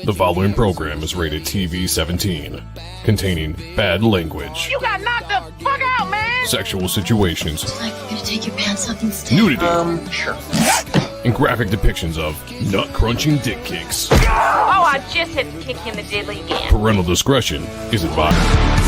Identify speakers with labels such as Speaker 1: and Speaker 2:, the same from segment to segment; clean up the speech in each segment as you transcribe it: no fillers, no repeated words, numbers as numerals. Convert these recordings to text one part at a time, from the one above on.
Speaker 1: The following program is rated TV-17, containing bad language.
Speaker 2: You got knocked the fuck out, man!
Speaker 1: Sexual situations.
Speaker 3: Like you're gonna take your pants off instead.
Speaker 1: Nudity.
Speaker 2: Sure.
Speaker 1: And graphic depictions of nut-crunching dick kicks.
Speaker 2: Oh, I just had to kick you in the diddly again.
Speaker 1: Parental discretion is advised.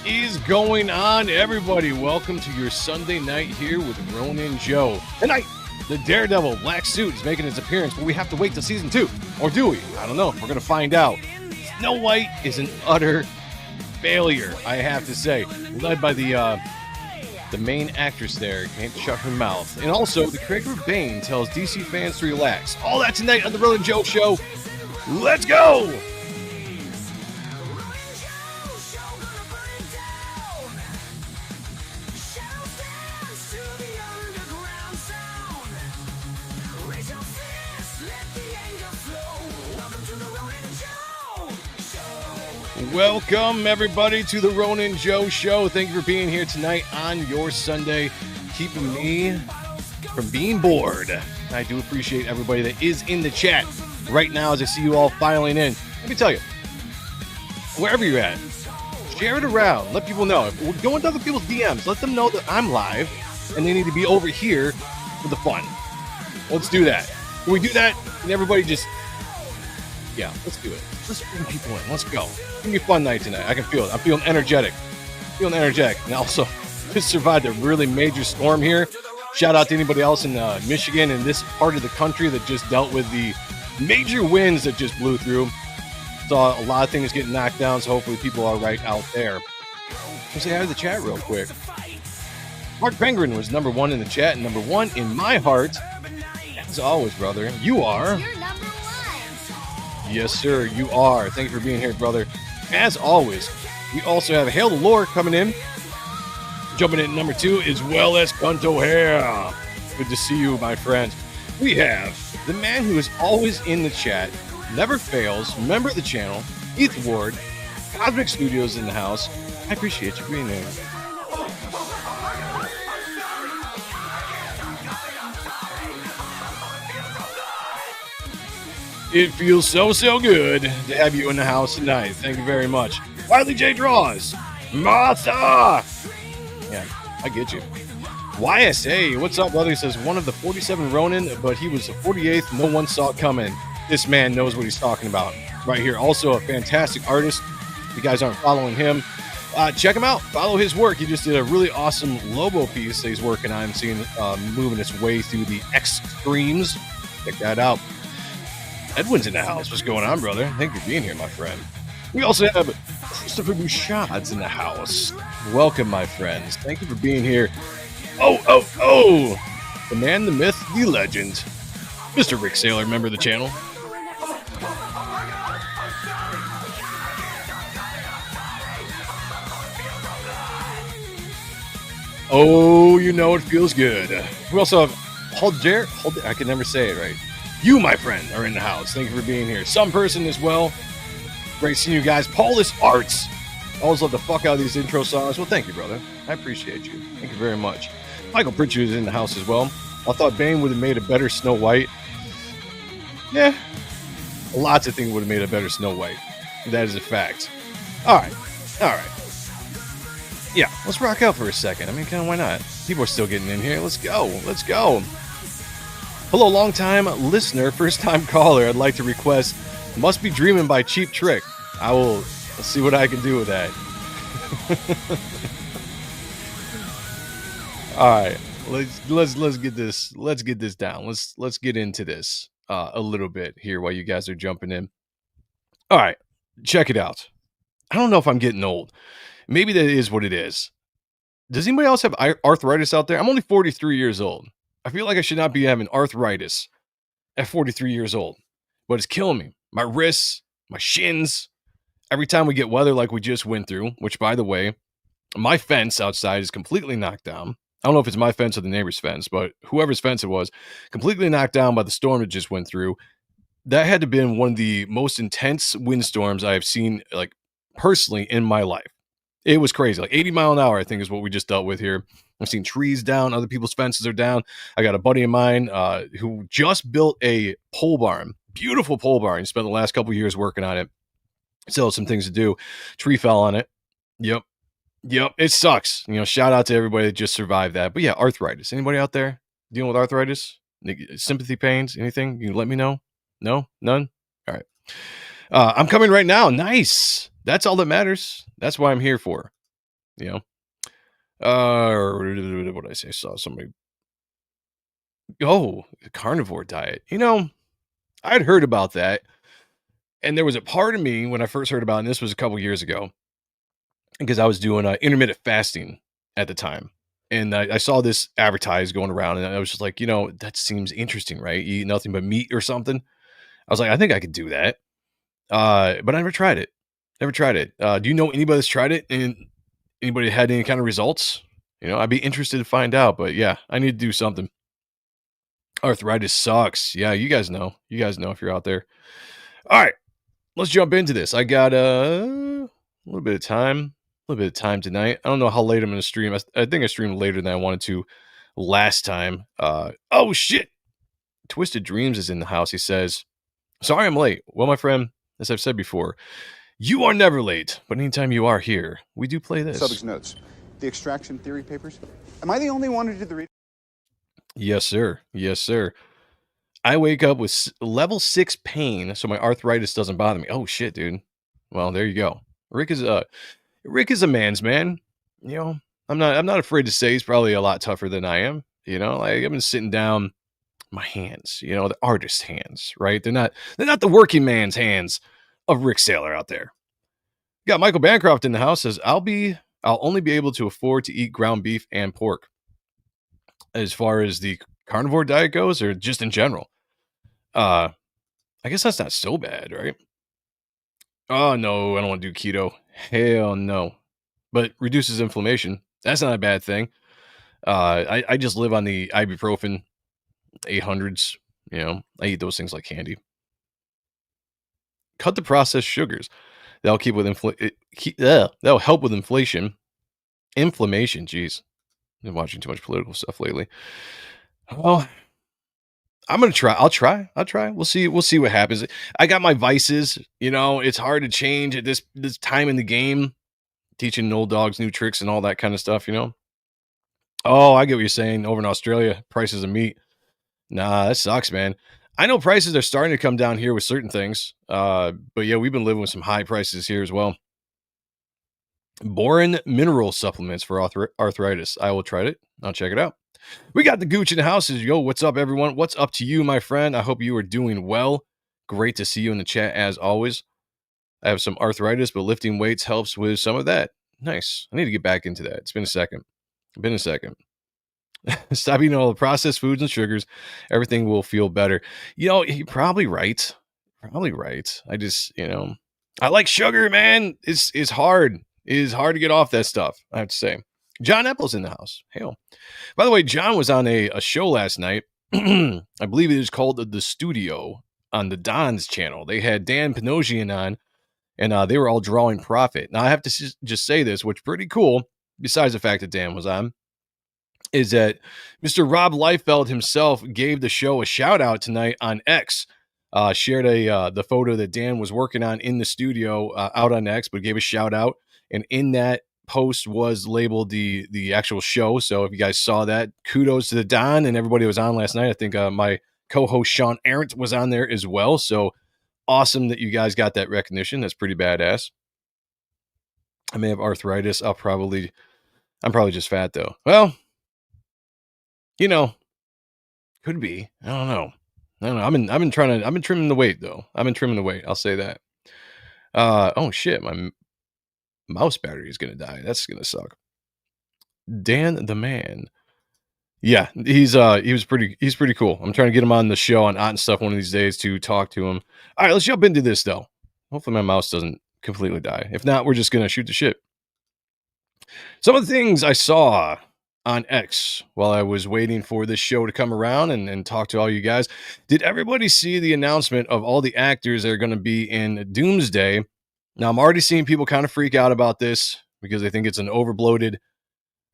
Speaker 4: Is going on, everybody? Welcome to your Sunday night here with Ronin Joe. Tonight, the Daredevil black suit is making its appearance, but we have to wait till season 2. Or do we? I don't know. We're going to find out. Snow White is an utter failure, I have to say. Led by the main actress there. Can't shut her mouth. And also, the creator of BANE tells DC fans to relax. All that tonight on the Ronin Joe Show. Let's go! Welcome, everybody, to the Ronin Joe Show. Thank you for being here tonight on your Sunday, keeping me from being bored. I do appreciate everybody that is in the chat right now as I see you all filing in. Let me tell you, wherever you're at, share it around. Let people know. Go into other people's DMs. Let them know that I'm live and they need to be over here for the fun. Let's do that. Can we do that? And everybody just... Yeah, let's do it. Let's bring people in. Let's go. It's gonna be a fun night tonight. I can feel it. I'm feeling energetic. And also, just survived a really major storm here. Shout out to anybody else in Michigan and this part of the country that just dealt with the major winds that just blew through. Saw a lot of things getting knocked down, so hopefully people are right out there. Let's say hi to the chat real quick. Mark Penguin was number 1 in the chat and number 1 in my heart. As always, brother, you are.
Speaker 3: You're number 1.
Speaker 4: Yes, sir, you are. Thank you for being here, brother. As always, we also have Hail the Lore coming in. Jumping in at number 2 as well as Gunto Hair. Good to see you, my friend. We have the man who is always in the chat, never fails, member of the channel, Heath Ward, Cosmic Studios in the house. I appreciate you being there. It feels so good to have you in the house tonight. Thank you very much. Wiley J. Draws. Martha. Yeah, I get you. YSA, what's up, brother? He says, one of the 47 Ronin, but he was the 48th. No one saw it coming. This man knows what he's talking about. Right here. Also a fantastic artist. If you guys aren't following him, check him out. Follow his work. He just did a really awesome Lobo piece that he's working on. Seeing moving its way through the extremes. Check that out. Edwin's in the house. What's going on, brother? Thank you for being here, my friend. We also have Christopher Bouchard's in the house. Welcome, my friends. Thank you for being here. Oh! The man, the myth, the legend. Mr. Rick Saylor, member of the channel. Oh, you know it feels good. We also have Holder. I can never say it right. You, my friend, are in the house. Thank you for being here. Some person as well. Great seeing you guys. Paulus Arts. Always love the fuck out of these intro songs. Well, thank you, brother. I appreciate you. Thank you very much. Michael Pritchard is in the house as well. I thought Bane would have made a better Snow White. Yeah. Lots of things would have made a better Snow White. That is a fact. All right. Yeah, let's rock out for a second. I mean, kind of, why not? People are still getting in here. Let's go. Hello, long-time listener, first-time caller. I'd like to request Must Be Dreaming by Cheap Trick. Let's see what I can do with that. All right, let's get this down. Let's get into this a little bit here while you guys are jumping in. All right, check it out. I don't know if I'm getting old. Maybe that is what it is. Does anybody else have arthritis out there? I'm only 43 years old. I feel like I should not be having arthritis at 43 years old, but it's killing me. My wrists, my shins. Every time we get weather like we just went through, which, by the way, my fence outside is completely knocked down. I don't know if it's my fence or the neighbor's fence, but whoever's fence it was, completely knocked down by the storm that just went through. That had to have been one of the most intense windstorms I have seen, like, personally in my life. It was crazy. Like 80 mile an hour, I think, is what we just dealt with here. I've seen trees down. Other people's fences are down. I got a buddy of mine who just built a pole barn. Beautiful pole barn. He spent the last couple of years working on it. Still some things to do. Tree fell on it. Yep. It sucks. Shout out to everybody that just survived that. But yeah, arthritis. Anybody out there dealing with arthritis? Sympathy pains? Anything? You let me know? No? None? All right. I'm coming right now. Nice. That's all that matters. That's what I'm here for. you know. What did I say? I saw somebody. Oh, the carnivore diet. You know, I'd heard about that, and there was a part of me when I first heard about it, and this was a couple years ago, because I was doing intermittent fasting at the time. And I saw this advertised going around, and I was just like, that seems interesting, right? You eat nothing but meat or something. I was like, I think I could do that. But I never tried it. Never tried it. Do you know anybody that's tried it and anybody had any kind of results? I'd be interested to find out. But yeah, I need to do something. Arthritis sucks. Yeah, you guys know. You guys know if you're out there. All right, let's jump into this. I got a little bit of time. A little bit of time tonight. I don't know how late I'm going to stream. I think I streamed later than I wanted to last time. Oh, shit. Twisted Dreams is in the house. He says, sorry I'm late. Well, my friend, as I've said before, you are never late, but anytime you are here, we do play this.
Speaker 5: Subject's notes. The extraction theory papers. Am I the only one who did the reading?
Speaker 4: Yes, sir. Yes, sir. I wake up with level 6 pain, so my arthritis doesn't bother me. Oh, shit, dude. Well, there you go. Rick is a man's man. I'm not afraid to say he's probably a lot tougher than I am. Like I've been sitting down, my hands, the artist's hands, right? They're not the working man's hands of Rick Saylor out there. Got Michael Bancroft in the house, says, I'll only be able to afford to eat ground beef and pork. As far as the carnivore diet goes, or just in general. I guess that's not so bad, right? Oh no, I don't want to do keto. Hell no. But reduces inflammation. That's not a bad thing. I just live on the ibuprofen 800s. I eat those things like candy. Cut the processed sugars. That'll that'll help with inflation. Inflammation, geez. I've been watching too much political stuff lately. Well, I'm gonna try. I'll try. We'll see what happens. I got my vices. It's hard to change at this time in the game. Teaching old dogs new tricks and all that kind of stuff. Oh, I get what you're saying. Over in Australia, prices of meat. Nah, that sucks, man. I know prices are starting to come down here with certain things. But yeah, we've been living with some high prices here as well. Boron mineral supplements for arthritis. I will try it. I'll check it out. We got the Gooch in the house. Yo, what's up, everyone? What's up to you, my friend? I hope you are doing well. Great to see you in the chat, as always. I have some arthritis, but lifting weights helps with some of that. Nice. I need to get back into that. It's been a second. Stop eating all the processed foods and sugars. Everything will feel better. You're probably right. I just, I like sugar, man. It's hard. It is hard to get off that stuff, I have to say. John Epple's in the house. Hail. By the way, John was on a show last night. I believe it is called The Studio on the Don's channel. They had Dan Panosian on, and they were all drawing profit. Now, I have to just say this, which is pretty cool, besides the fact that Dan was on, is that Mr. Rob Liefeld himself gave the show a shout-out tonight on X. Shared the photo that Dan was working on in the studio out on X, but gave a shout-out. And in that post was labeled the actual show. So if you guys saw that, kudos to the Don and everybody who was on last night. I think my co-host Sean Arendt was on there as well. So awesome that you guys got that recognition. That's pretty badass. I may have arthritis. I'm probably just fat though. Well, could be. I don't know. I've been trimming the weight though. I'll say that. Oh shit, my mouse battery is gonna die. That's gonna suck. Dan the man. Yeah, he's pretty cool. I'm trying to get him on the show on Otten Stuff one of these days to talk to him. All right, let's jump into this though. Hopefully my mouse doesn't completely die. If not, we're just gonna shoot the shit. Some of the things I saw on X while I was waiting for this show to come around and talk to all you guys. Did everybody see the announcement of all the actors that are going to be in Doomsday? Now, I'm already seeing people kind of freak out about this because they think it's an overbloated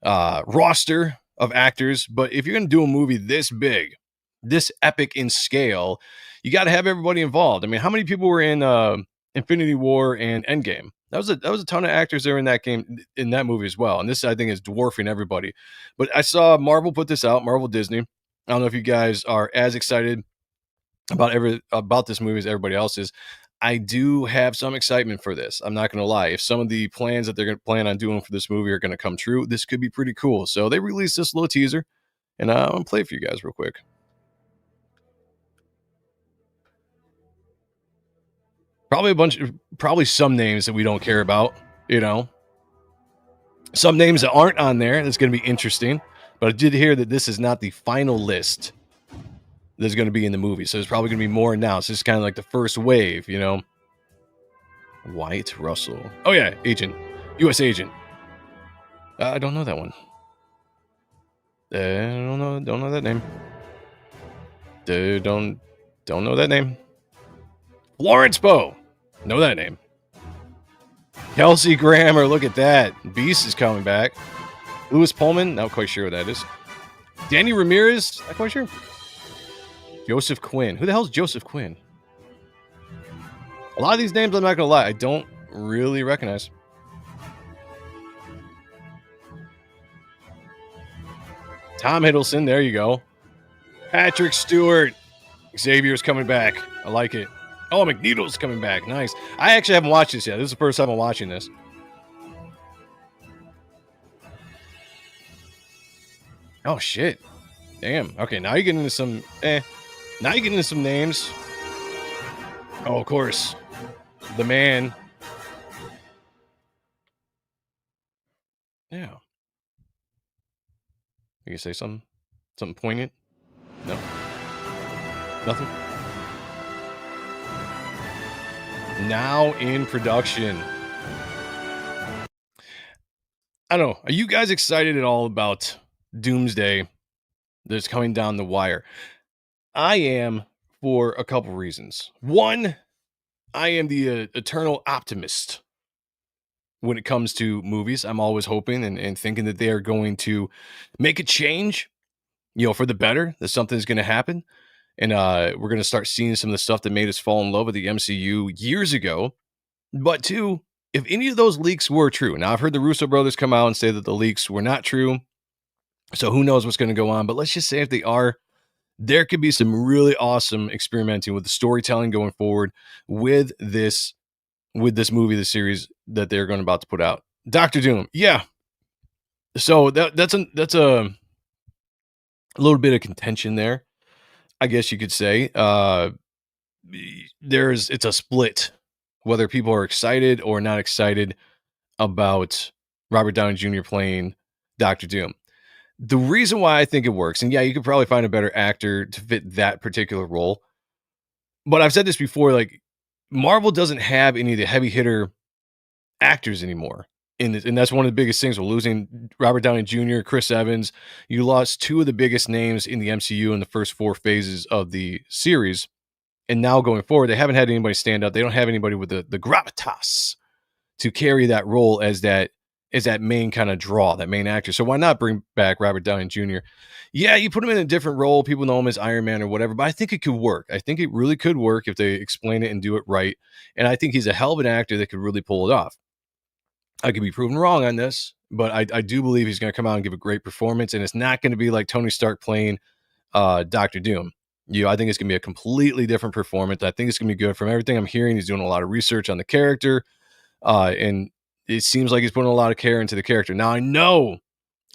Speaker 4: roster of actors. But if you're going to do a movie this big, this epic in scale, you got to have everybody involved. I mean, how many people were in Infinity War and Endgame? That was a ton of actors there in that game, in that movie as well. And this, I think, is dwarfing everybody. But I saw Marvel put this out, Marvel Disney. I don't know if you guys are as excited about this movie as everybody else is. I do have some excitement for this. I'm not going to lie. If some of the plans that they're going to plan on doing for this movie are going to come true, this could be pretty cool. So they released this little teaser, and I'm going to play it for you guys real quick. Probably some names that we don't care about, you know. Some names that aren't on there, and it's going to be interesting. But I did hear that this is not the final list that's going to be in the movie. So there's probably going to be more announced. This is kind of like the first wave, you know. White Russell. Oh, yeah, agent. U.S. agent. I don't know that one. Don't know that name. Don't know that name. Florence Poe. Know that name. Kelsey Grammer, look at that. Beast is coming back. Louis Pullman, not quite sure what that is. Danny Ramirez, not quite sure. Joseph Quinn. Who the hell is Joseph Quinn? A lot of these names, I'm not going to lie, I don't really recognize. Tom Hiddleston, there you go. Patrick Stewart. Xavier's coming back. I like it. Oh, Magneto's coming back. Nice. I actually haven't watched this yet. This is the first time I'm watching this. Oh, shit. Damn. Okay, now you're getting into some... Now you're getting into some names. Oh, of course. The man. Yeah. You can say something? Something poignant? No? Nothing? Now in production. I don't know. Are you guys excited at all about Doomsday that's coming down the wire? I am for a couple reasons. One, I am the eternal optimist when it comes to movies. I'm always hoping and thinking that they are going to make a change, for the better, that something's going to happen. And we're going to start seeing some of the stuff that made us fall in love with the MCU years ago. But two, if any of those leaks were true, now I've heard the Russo brothers come out and say that the leaks were not true. So who knows what's going to go on. But let's just say if they are, there could be some really awesome experimenting with the storytelling going forward with this movie, the series that they're going about to put out. Doctor Doom. Yeah. So that's a little bit of contention there, I guess you could say. It's a split whether people are excited or not excited about Robert Downey Jr. playing Doctor Doom. The reason why I think it works, and yeah, you could probably find a better actor to fit that particular role. But I've said this before, like, Marvel doesn't have any of the heavy hitter actors anymore. And that's one of the biggest things. We're losing Robert Downey Jr., Chris Evans. You lost two of the biggest names in the MCU in the first four phases of the series. And now going forward, they haven't had anybody stand up. They don't have anybody with the gravitas to carry that role as that main kind of draw, that main actor. So why not bring back Robert Downey Jr.? Yeah, you put him in a different role. People know him as Iron Man or whatever, but I think it could work. I think it really could work if they explain it and do it right. And I think he's a hell of an actor that could really pull it off. I could be proven wrong on this, but I do believe he's going to come out and give a great performance, and it's not going to be like Tony Stark playing Doctor Doom. I think it's going to be a completely different performance. I think it's going to be good. From everything I'm hearing, he's doing a lot of research on the character, and it seems like he's putting a lot of care into the character. Now,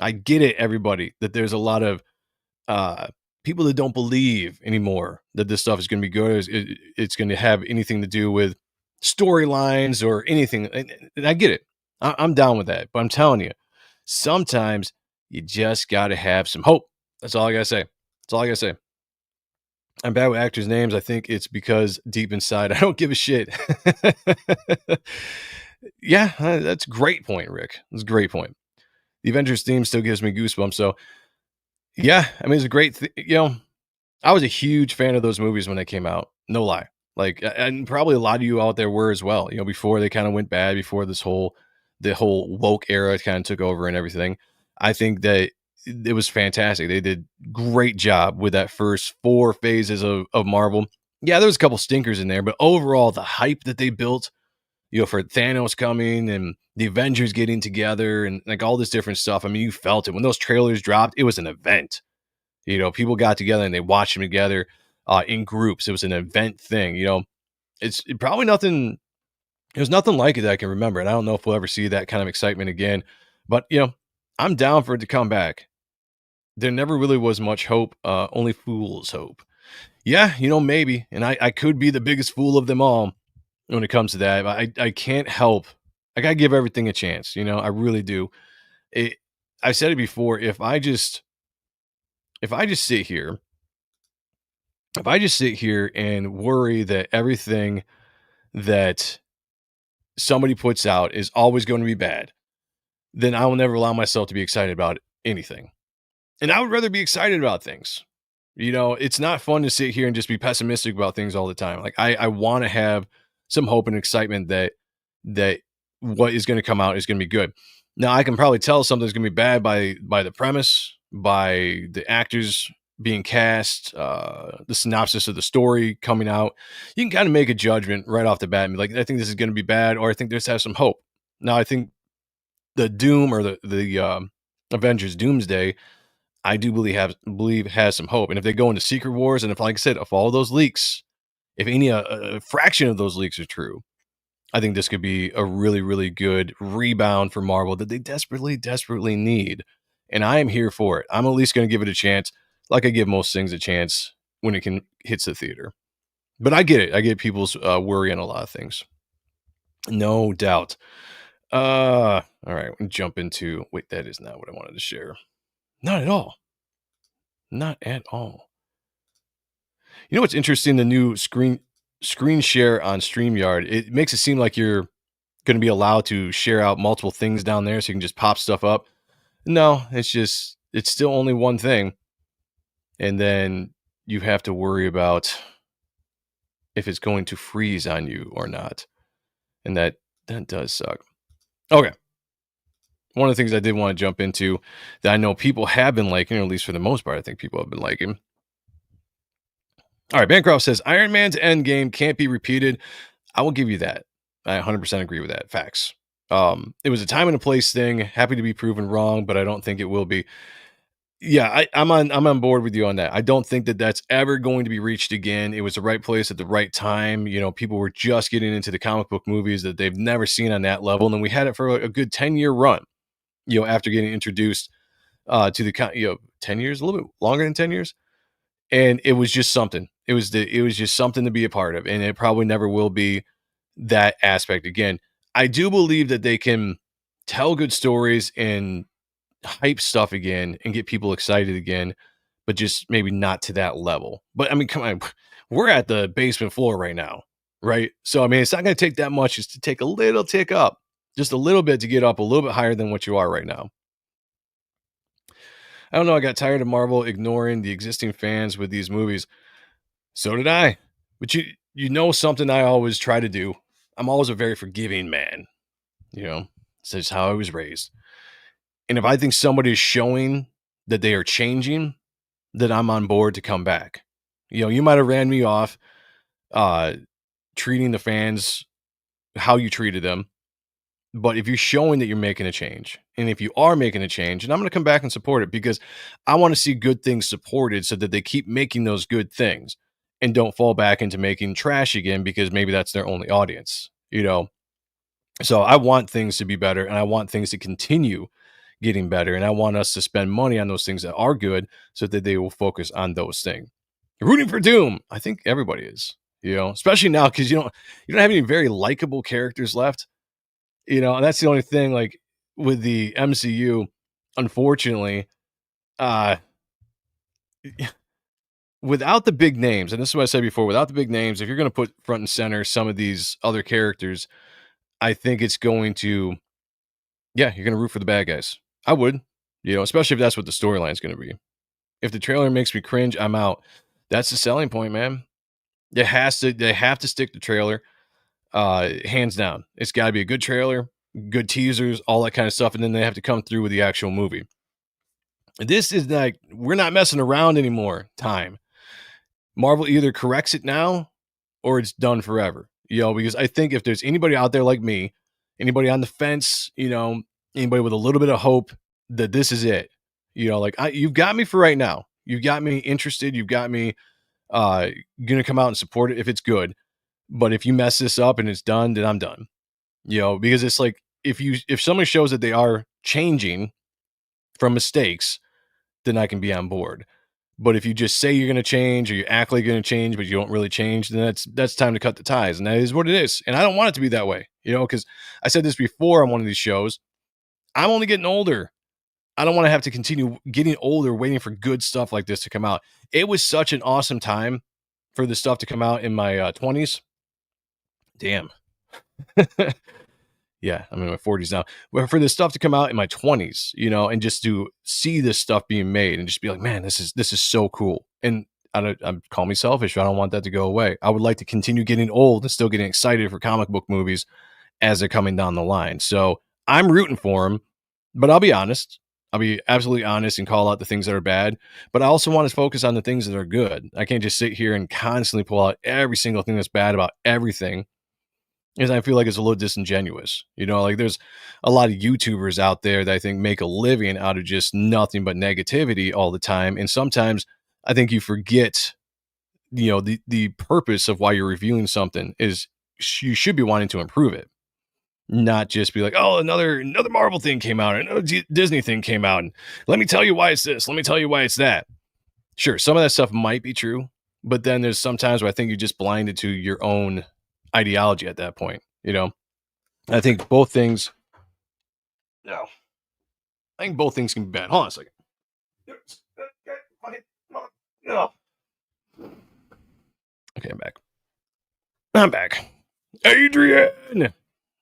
Speaker 4: I get it, everybody, that there's a lot of people that don't believe anymore that this stuff is going to be good. It's going to have anything to do with storylines or anything. And I get it. I'm down with that. But I'm telling you, sometimes you just got to have some hope. That's all I got to say. That's all I got to say. I'm bad with actors' names. I think it's because deep inside, I don't give a shit. Yeah, that's a great point, Rick. That's a great point. The Avengers theme still gives me goosebumps. So, yeah, I mean, it's a great thing. I was a huge fan of those movies when they came out. No lie. Like, and probably a lot of you out there were as well. Before they kind of went bad, before the whole woke era kind of took over and everything. I think that it was fantastic. They did great job with that first four phases of Marvel. Yeah, there was a couple stinkers in there, but overall, the hype that they built, for Thanos coming and the Avengers getting together and like all this different stuff. I mean, you felt it when those trailers dropped. It was an event. People got together and they watched them together in groups. It was an event thing. It's probably nothing. There's nothing like it that I can remember, and I don't know if we'll ever see that kind of excitement again. But I'm down for it to come back. There never really was much hope. Only fools hope. Yeah, maybe, and I could be the biggest fool of them all when it comes to that. I can't help. I gotta give everything a chance. I really do. I said it before. If I just sit here, and worry that everything that somebody puts out is always going to be bad, then I will never allow myself to be excited about anything. And I would rather be excited about things. It's not fun to sit here and just be pessimistic about things all the time. Like I want to have some hope and excitement that what is going to come out is going to be good. Now I can probably tell something's going to be bad by the premise, by the actors being cast, the synopsis of the story coming out. You can kind of make a judgment right off the bat and be like, I think this is going to be bad, or I think this has some hope. Now I think the Doom or the Avengers Doomsday, I do believe has some hope. And if they go into Secret Wars, and if, like I said, if all those leaks, if any a fraction of those leaks are true, I think this could be a really, really good rebound for Marvel that they desperately, desperately need. And I am here for it. I'm at least going to give it a chance, like I give most things a chance when it hits the theater. But I get it. I get people's worry on a lot of things. No doubt. All right, we'll jump into. Wait, that is not what I wanted to share. Not at all. Not at all. You know what's interesting? The new screen share on StreamYard. It makes it seem like you're going to be allowed to share out multiple things down there, so you can just pop stuff up. No, it's still only one thing, and then you have to worry about if it's going to freeze on you or not, and that does suck. Okay. One of the things I did want to jump into that I know people have been liking, or at least for the most part, I think people have been liking. All right, Bancroft says, Iron Man's Endgame can't be repeated. I will give you that. I 100% agree with that. Facts. It was a time and a place thing. Happy to be proven wrong, but I don't think it will be. Yeah, I'm on board with you on that. I don't think that that's ever going to be reached again. It was the right place at the right time. People were just getting into the comic book movies that they've never seen on that level. And then we had it for a good 10-year run, after getting introduced to the 10 years, a little bit longer than 10 years. And it was just something. It was just something to be a part of. And it probably never will be that aspect again. I do believe that they can tell good stories and hype stuff again and get people excited again, but just maybe not to that level. But I mean, come on, we're at the basement floor right now, right? So I mean, it's not going to take that much just to take a little tick up, just a little bit to get up a little bit higher than what you are right now. I don't know. I got tired of Marvel ignoring the existing fans with these movies. So did I. But you know something I always try to do. I'm always a very forgiving man. It's just how I was raised. And if I think somebody is showing that they are changing, then I'm on board to come back. You might have ran me off treating the fans how you treated them. But if you're showing that you're making a change, and if you are making a change, and I'm going to come back and support it, because I want to see good things supported so that they keep making those good things and don't fall back into making trash again, because maybe that's their only audience, So I want things to be better, and I want things to continue getting better, and I want us to spend money on those things that are good so that they will focus on those things. Rooting for Doom. I think everybody is, especially now, because you don't have any very likable characters left. And that's the only thing, like, with the MCU, unfortunately, without the big names, and this is what I said before, without the big names, if you're going to put front and center some of these other characters, I think it's going to, you're going to root for the bad guys. I would, especially if that's what the storyline is going to be. If the trailer makes me cringe, I'm out. That's the selling point, man. They have to stick to trailer. Hands down. It's got to be a good trailer, good teasers, all that kind of stuff, and then they have to come through with the actual movie. This is like, we're not messing around anymore time. Marvel either corrects it now or it's done forever. Because I think if there's anybody out there like me, anybody on the fence, anybody with a little bit of hope that this is it, you've got me for right now. You've got me interested. You've got me going to come out and support it if it's good. But if you mess this up and it's done, then I'm done. Because it's like if someone shows that they are changing from mistakes, then I can be on board. But if you just say you're going to change or you act like you're going to change, but you don't really change, then that's time to cut the ties. And that is what it is. And I don't want it to be that way, because I said this before on one of these shows. I'm only getting older. I don't want to have to continue getting older, waiting for good stuff like this to come out. It was such an awesome time for this stuff to come out in my 20s. Damn. Yeah, I'm in my 40s now. But for this stuff to come out in my 20s, and just to see this stuff being made and just be like, man, this is so cool. And I'm call me selfish. I don't want that to go away. I would like to continue getting old and still getting excited for comic book movies as they're coming down the line. So I'm rooting for them, but I'll be honest. I'll be absolutely honest and call out the things that are bad, but I also want to focus on the things that are good. I can't just sit here and constantly pull out every single thing that's bad about everything, because I feel like it's a little disingenuous. Like there's a lot of YouTubers out there that I think make a living out of just nothing but negativity all the time. And sometimes I think you forget, the purpose of why you're reviewing something is you should be wanting to improve it. Not just be like, oh, another Marvel thing came out, another Disney thing came out, and let me tell you why it's this. Let me tell you why it's that. Sure, some of that stuff might be true, but then there's some times where I think you're just blinded to your own ideology at that point. I think both things. No, I think both things can be bad. Hold on a second. Okay, I'm back. I'm back. Adrian.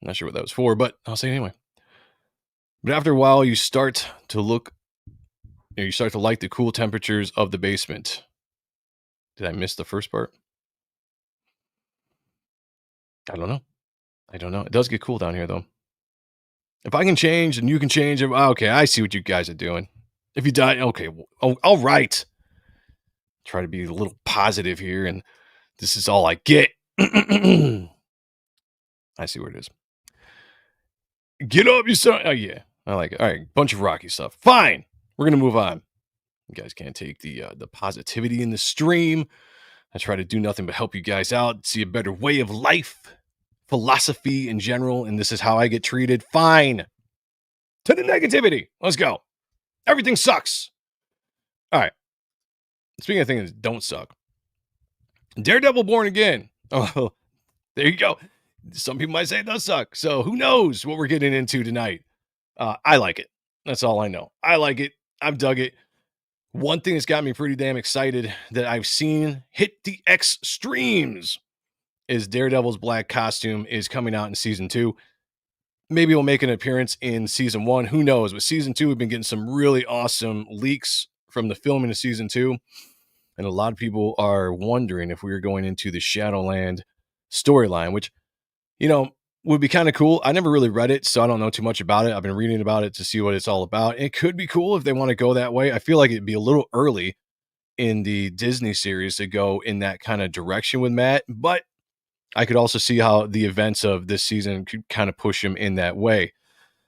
Speaker 4: Not sure what that was for, but I'll say it anyway. But after a while, you start to like the cool temperatures of the basement. Did I miss the first part? I don't know. It does get cool down here, though. If I can change and you can change, okay, I see what you guys are doing. If you die, okay, all right. Try to be a little positive here, and this is all I get. I see where it is. Get up, you son. Oh, yeah. I like it. All right. Bunch of Rocky stuff. Fine. We're going to move on. You guys can't take the positivity in the stream. I try to do nothing but help you guys out, see a better way of life, philosophy in general, and this is how I get treated. Fine. To the negativity. Let's go. Everything sucks. All right. Speaking of things that don't suck. Daredevil Born Again. Oh, there you go. Some people might say it does suck. So who knows what we're getting into tonight. I like it. That's all I know. I like it. I've dug it. One thing that's got me pretty damn excited that I've seen hit the X streams is Daredevil's black costume is coming out in season 2. Maybe we'll make an appearance in season 1. Who knows? With season 2, we've been getting some really awesome leaks from the filming of season 2. And a lot of people are wondering if we are going into the Shadowland storyline, which, would be kind of cool. I never really read it, so I don't know too much about it. I've been reading about it to see what it's all about. It could be cool if they want to go that way. I feel like it'd be a little early in the Disney series to go in that kind of direction with Matt, but I could also see how the events of this season could kind of push him in that way.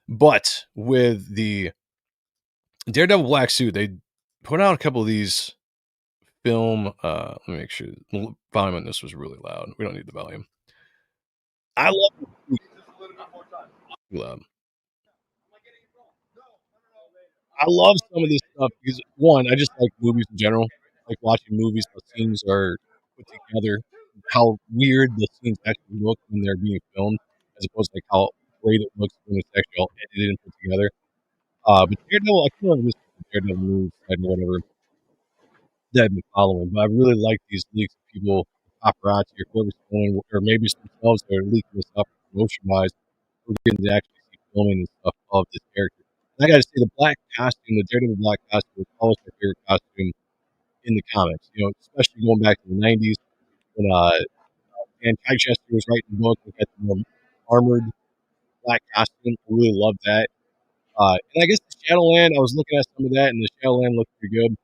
Speaker 4: But with the Daredevil black suit, they put out a couple of these film. Let me make sure the volume on this was really loud. We don't need the volume. I love I love some of this stuff because, one, I just like movies in general. Like watching movies, how scenes are put together, how weird the scenes actually look when they're being filmed, as opposed to like how great it looks when it's actually all edited and put together. But Daredevil, I can't remember this Daredevil moves or whatever that I've been following, but I really like these leaks of people, paparazzi or whoever's filming, or maybe it's themselves that are leaking this up promotion wise. We're getting to actually see filming and stuff of this character. And I got to say, the black costume, the Daredevil black costume, is always my favorite costume in the comics. Especially going back to the '90s when Dan Chichester was writing the book. We got the more armored black costume. I really loved that. And I guess the Shadowland, I was looking at some of that, and the Shadowland looked pretty good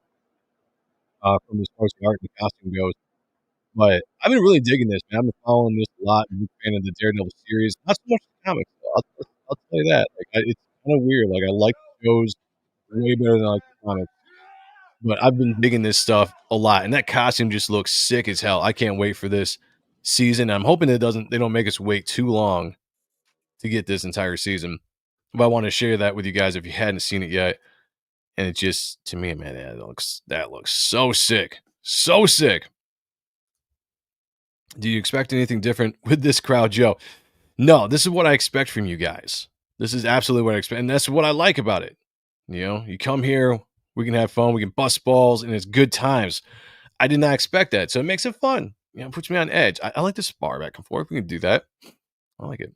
Speaker 4: from as far as the art and the costume goes. But I've been really digging this, man. I've been following this a lot. I'm a fan of the Daredevil series. Not so much the comics, though. I'll tell you that. It's kind of weird. I like the shows way better than I like the comics. But I've been digging this stuff a lot. And that costume just looks sick as hell. I can't wait for this season. I'm hoping they don't make us wait too long to get this entire season. But I want to share that with you guys if you hadn't seen it yet. And it just, to me, man, that looks so sick. So sick. Do you expect anything different with this crowd, Joe? No, this is what I expect from you guys. This is absolutely what I expect. And that's what I like about it. You know, you come here, we can have fun, we can bust balls, and it's good times. I did not expect that. So it makes it fun. You know, it puts me on edge. I like to spar back and forth. We can do that. I like it.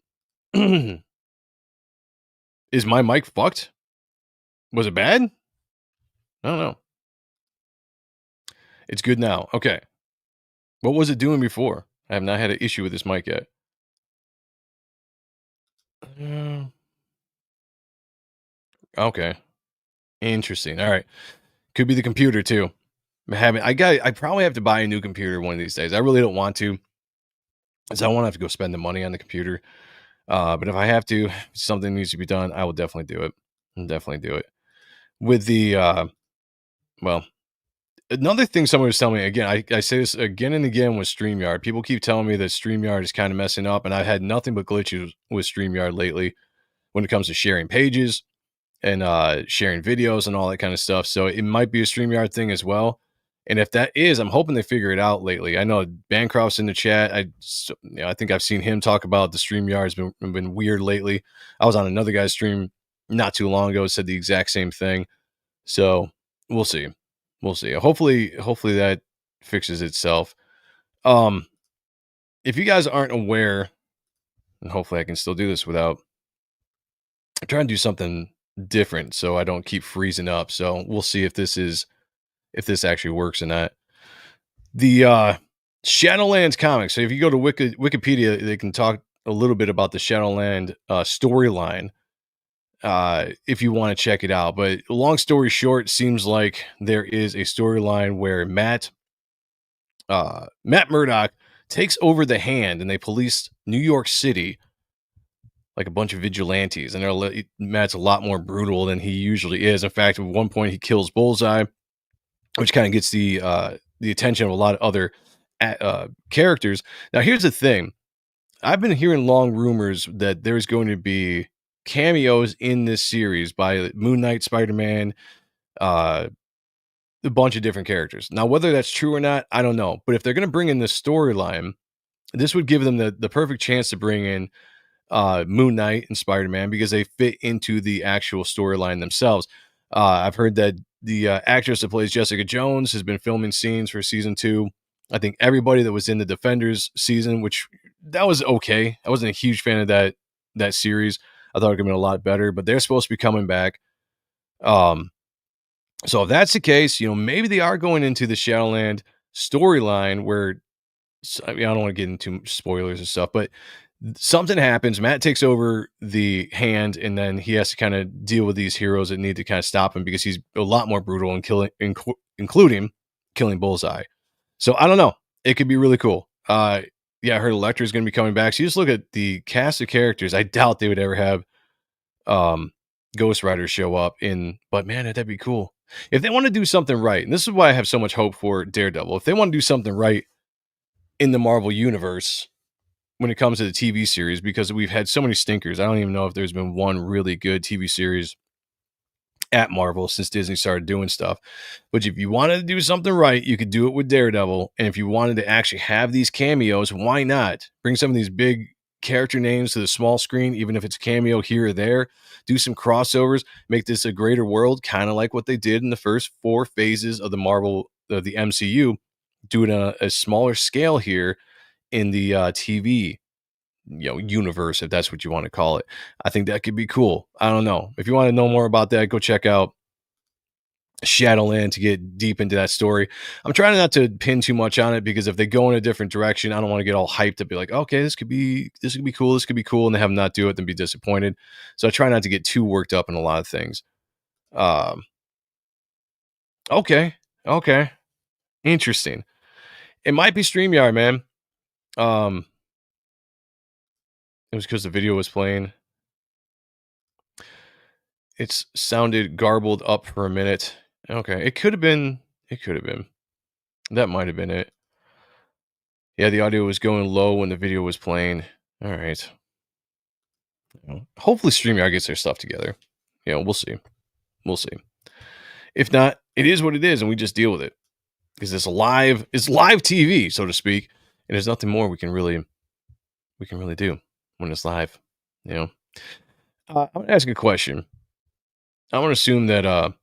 Speaker 4: Is my mic fucked? Was it bad? I don't know. It's good now. Okay. What was it doing before? I have not had an issue with this mic yet. Okay. Interesting. All right. Could be the computer too. I probably have to buy a new computer one of these days. I really don't want to, because I won't have to go spend the money on the computer. But if I have to, something needs to be done, I will definitely do it. I'll definitely do it. With the well, another thing someone was telling me, again, I say this again and again with StreamYard. People keep telling me that StreamYard is kind of messing up, and I've had nothing but glitches with StreamYard lately when it comes to sharing pages and sharing videos and all that kind of stuff. So it might be a StreamYard thing as well. And if that is, I'm hoping they figure it out lately. I know Bancroft's in the chat. I think I've seen him talk about the StreamYard has been weird lately. I was on another guy's stream not too long ago, said the exact same thing. So we'll see. We'll see. Hopefully that fixes itself. If you guys aren't aware, and hopefully I can still do this without trying to do something different so I don't keep freezing up. So we'll see if this actually works or not. The Shadowlands comics. So if you go to Wikipedia, they can talk a little bit about the Shadowland storyline if you want to check it out. But long story short, seems like there is a storyline where Matt Murdock takes over the Hand, and they police New York City like a bunch of vigilantes. And Matt's a lot more brutal than he usually is. In fact, at one point he kills Bullseye, which kind of gets the attention of a lot of other characters. Now, here's the thing. I've been hearing long rumors that there's going to be cameos in this series by Moon Knight, Spider-Man, a bunch of different characters. Now, whether that's true or not, I don't know. But if they're going to bring in this storyline, this would give them the perfect chance to bring in Moon Knight and Spider-Man, because they fit into the actual storyline themselves. I've heard that the actress that plays Jessica Jones has been filming scenes for season 2. I think everybody that was in the Defenders season, which that was okay. I wasn't a huge fan of that series. I thought it could have been a lot better, but they're supposed to be coming back. So if that's the case, maybe they are going into the Shadowland storyline where, I don't want to get into spoilers and stuff, but something happens. Matt takes over the Hand, and then he has to kind of deal with these heroes that need to kind of stop him, because he's a lot more brutal and including killing Bullseye. So I don't know. It could be really cool. Yeah, I heard Elektra is going to be coming back. So you just look at the cast of characters. I doubt they would ever have Ghost Rider show up but man, that'd be cool. If they want to do something right, and this is why I have so much hope for Daredevil, if they want to do something right in the Marvel Universe when it comes to the TV series, because we've had so many stinkers. I don't even know if there's been one really good TV series at Marvel since Disney started doing stuff. But if you wanted to do something right, you could do it with Daredevil. And if you wanted to actually have these cameos, why not bring some of these big character names to the small screen, even if it's a cameo here or there, do some crossovers, make this a greater world, kind of like what they did in the first 4 phases of the MCU, do it on a smaller scale here in the TV universe, if that's what you want to call it. I think that could be cool. I don't know. If you want to know more about that, go check out Shadowland to get deep into that story. I'm trying not to pin too much on it, because if they go in a different direction, I don't want to get all hyped to be like, okay, this could be cool, and they have them not do it, then be disappointed. So I try not to get too worked up in a lot of things. Okay. Interesting. It might be StreamYard, man. It was because the video was playing. It's sounded garbled up for a minute. Okay, it could have been. That might have been it. Yeah, the audio was going low when the video was playing. All right. Hopefully StreamYard gets their stuff together. We'll see. We'll see. If not, it is what it is, and we just deal with it. Because it's live TV, so to speak, and there's nothing more we can really do when it's live. I'm gonna ask a question. I'm gonna assume that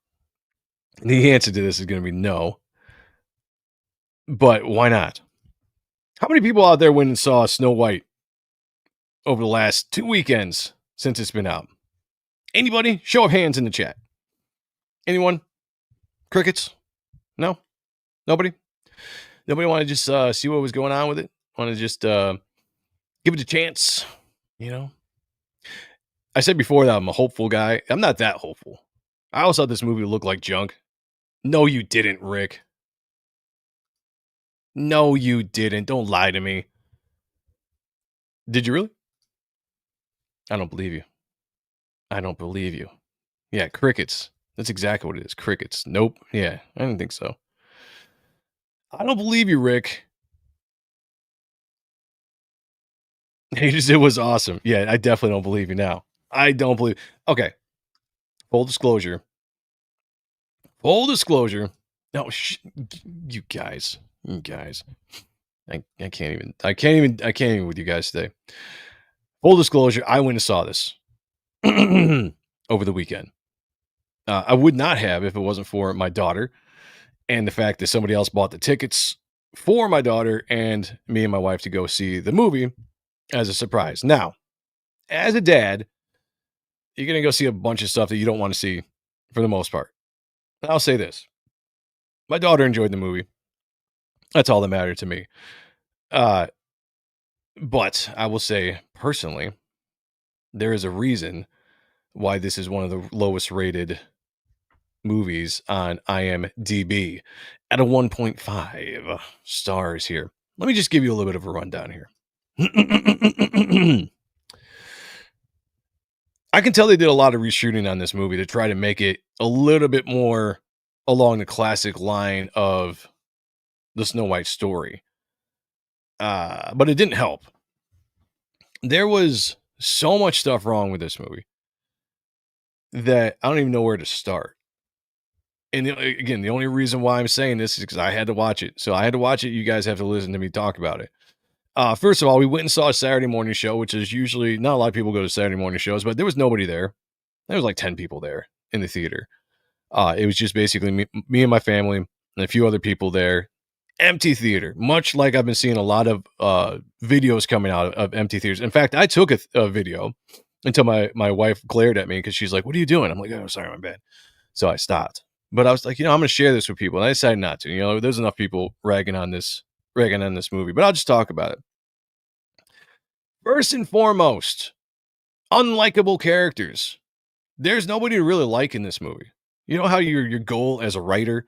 Speaker 4: the answer to this is gonna be no. But why not? How many people out there went and saw Snow White over the last 2 weekends since it's been out? Anybody? Show of hands in the chat. Anyone? Crickets? No? Nobody? Nobody want to just see what was going on with it? Want to just give it a chance? I said before that I'm a hopeful guy. I'm not that hopeful. I always thought this movie looked like junk. No, you didn't, Rick. No, you didn't. Don't lie to me. Did you really? I don't believe you. I don't believe you. Yeah, crickets. That's exactly what it is. Crickets. Nope. Yeah, I didn't think so. I don't believe you, Rick. He just, it was awesome. Yeah, I definitely don't believe you now. I don't believe. Okay. Full disclosure. No, you guys. I can't even with you guys today. Full disclosure, I went and saw this over the weekend. I would not have if it wasn't for my daughter and the fact that somebody else bought the tickets for my daughter and me and my wife to go see the movie as a surprise. Now, as a dad, you're going to go see a bunch of stuff that you don't want to see for the most part. I'll say this. My daughter enjoyed the movie. That's all that mattered to me. But I will say, personally, there is a reason why this is one of the lowest rated movies on IMDb at a 1.5 stars here. Let me just give you a little bit of a rundown here. I can tell they did a lot of reshooting on this movie to try to make it a little bit more along the classic line of the Snow White story. But it didn't help. There was so much stuff wrong with this movie that I don't even know where to start. And again, the only reason why I'm saying this is because I had to watch it. So I had to watch it. You guys have to listen to me talk about it. First of all, we went and saw a Saturday morning show, which is usually not a lot of people go to Saturday morning shows, but there was nobody there. There was like 10 people there in the theater. It was just basically me and my family and a few other people there. Empty theater, much like I've been seeing a lot of videos coming out of empty theaters. In fact, I took a video until my wife glared at me because she's like, "What are you doing?" I'm like, "Oh, sorry, my bad." So I stopped. But I was like, I'm going to share this with people. And I decided not to. There's enough people ragging on this movie, but I'll just talk about it. First and foremost, unlikable characters. There's nobody to really like in this movie. You know how your goal as a writer,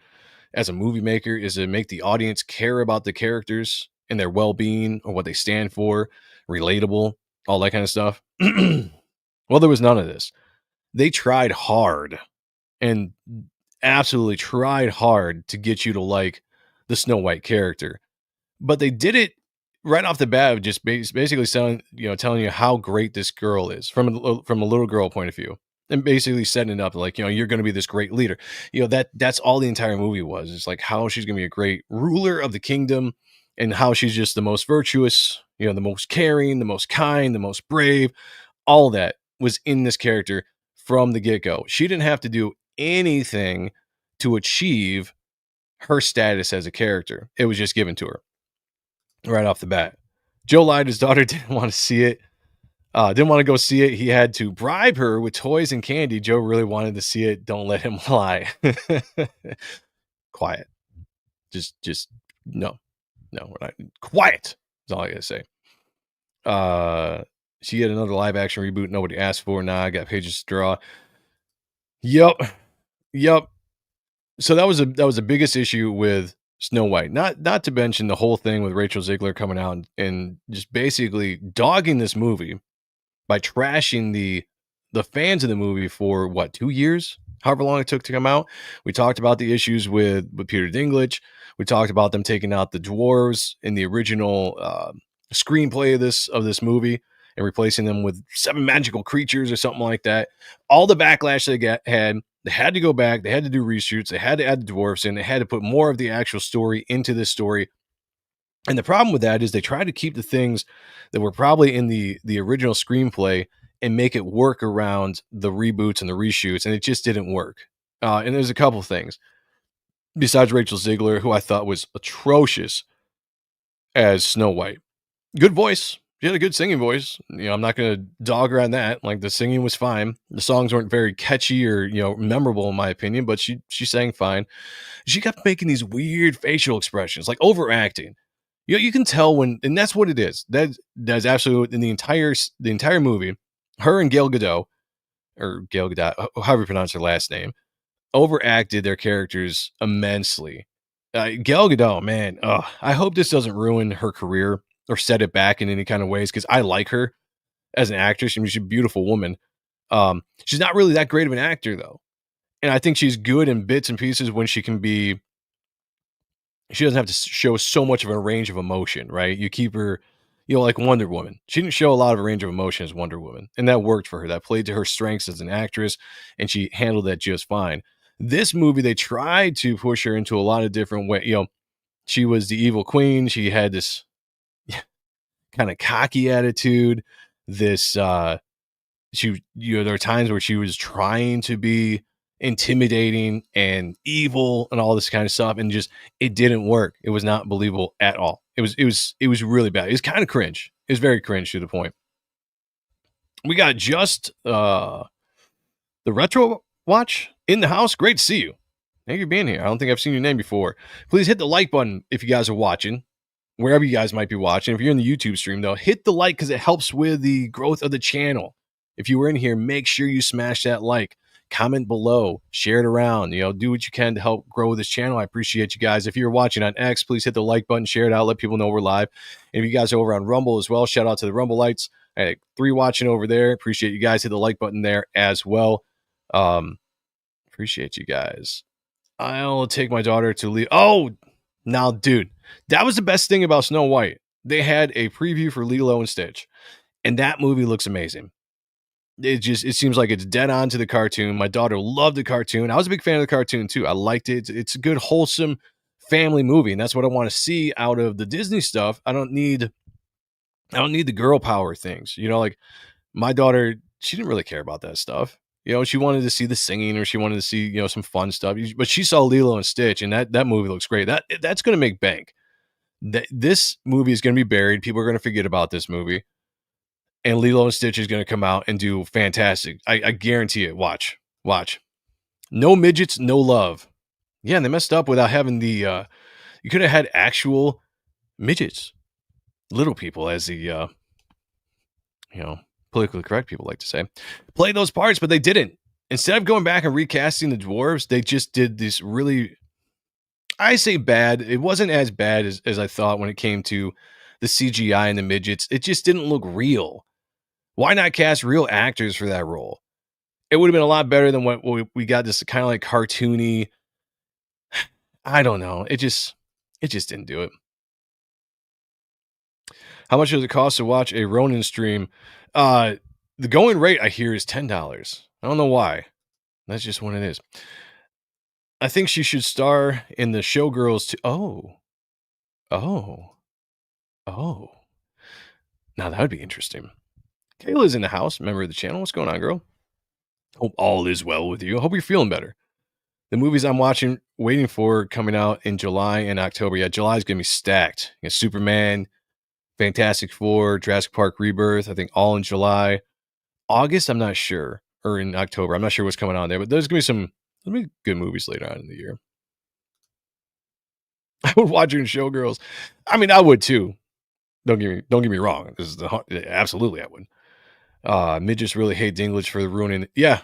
Speaker 4: as a movie maker, is to make the audience care about the characters and their well-being or what they stand for, relatable, all that kind of stuff. Well, there was none of this. They tried hard and absolutely tried hard to get you to like the Snow White character, but they did it right off the bat of just basically telling you how great this girl is from a little girl point of view, and basically setting it up like, you're going to be this great leader. That's all the entire movie was. It's like how she's going to be a great ruler of the kingdom and how she's just the most virtuous, the most caring, the most kind, the most brave. All that was in this character from the get-go. She didn't have to do anything to achieve her status as a character. It was just given to her right off the bat. Joe lied. His daughter didn't want to see it. Didn't want to go see it. He had to bribe her with toys and candy. Joe really wanted to see it. Don't let him lie. Quiet. Just no, we're not. Quiet is all I gotta say. She had another live action reboot nobody asked for. Nah, I got pages to draw. Yep. So that was the biggest issue with Snow White. Not to mention the whole thing with Rachel Ziegler coming out and just basically dogging this movie by trashing the fans of the movie for 2 years, however long it took to come out. We talked about the issues with Peter Dinklage. We talked about them taking out the dwarves in the original screenplay of this movie and replacing them with 7 magical creatures or something like that. All the backlash they had to go back. They had to do reshoots. They had to add the dwarves in. They had to put more of the actual story into this story. And the problem with that is they tried to keep the things that were probably in the original screenplay and make it work around the reboots and the reshoots, and it just didn't work. And there's a couple things. Besides Rachel Ziegler, who I thought was atrocious as Snow White. Good voice. She had a good singing voice. I'm not going to dog her on that. Like, the singing was fine. The songs weren't very catchy or, memorable in my opinion, but she sang fine. She kept making these weird facial expressions, like overacting. You can tell when, and that's what it is. That's absolutely in the entire movie. Her and Gail Gadot, however you pronounce her last name, overacted their characters immensely. Gal Gadot, man, I hope this doesn't ruin her career or set it back in any kind of ways, because I like her as an actress. I mean, she's a beautiful woman. She's not really that great of an actor, though. And I think she's good in bits and pieces when she can be. She doesn't have to show so much of a range of emotion, right? You keep her, like Wonder Woman. She didn't show a lot of a range of emotion as Wonder Woman, and that worked for her. That played to her strengths as an actress, and she handled that just fine. This movie, they tried to push her into a lot of different ways. She was the evil queen. She had this kind of cocky attitude. This, there were times where she was trying to be intimidating and evil and all this kind of stuff, and just it didn't work. It was not believable at all. It was really bad. It was kind of cringe. It was very cringe to the point. We got just the retro watch in the house. Great to see you. Thank you for being here. I don't think I've seen your name before. Please hit the like button if you guys are watching, wherever you guys might be watching. If you're in the YouTube stream, though, hit the like because it helps with the growth of the channel. If you were in here, make sure you smash that like. Comment below, share it around, do what you can to help grow this channel. I appreciate you guys. If you're watching on X, please hit the like button, share it out, let people know we're live. And if you guys are over on Rumble as well, shout out to the Rumble lights. I had 3 watching over there. Appreciate you guys. Hit the like button there as well. Appreciate you guys. I'll take my daughter to leave. Oh, now, dude, that was the best thing about Snow White. They had a preview for Lilo and Stitch, and that movie looks amazing. It seems like it's dead on to the cartoon. My daughter loved the cartoon. I was a big fan of the cartoon too. I liked it. It's a good, wholesome family movie, and that's what I want to see out of the Disney stuff. I don't need the girl power things. Like my daughter, she didn't really care about that stuff. She wanted to see the singing, or she wanted to see, some fun stuff. But she saw Lilo and Stitch, and that movie looks great. That's going to make bank. This movie is going to be buried. People are going to forget about this movie. And Lilo and Stitch is going to come out and do fantastic. I guarantee it. Watch. No midgets, no love. Yeah, and they messed up without having the... you could have had actual midgets. Little people, as the... politically correct people like to say. Play those parts, but they didn't. Instead of going back and recasting the dwarves, they just did this really... I say bad. It wasn't as bad as I thought when it came to the CGI and the midgets. It just didn't look real. Why not cast real actors for that role? It would have been a lot better than what we got, this kind of like cartoony. I don't know. It just didn't do it. How much does it cost to watch a Ronin stream? The going rate I hear is $10. I don't know why. That's just what it is. I think she should star in the Showgirls too. Oh. Now that would be interesting. Kayla's in the house, member of the channel. What's going on, girl? Hope all is well with you. I hope you're feeling better. The movies I'm waiting for coming out in July and October. Yeah, July is going to be stacked. Superman, Fantastic Four, Jurassic Park Rebirth, I think all in July. August, I'm not sure. Or in October. I'm not sure what's coming on there. But there's going to be good movies later on in the year. I would watch her in Showgirls. I mean, I would too. Don't get me wrong. Absolutely I would. Midgets really hate Dinklage for ruining. Yeah,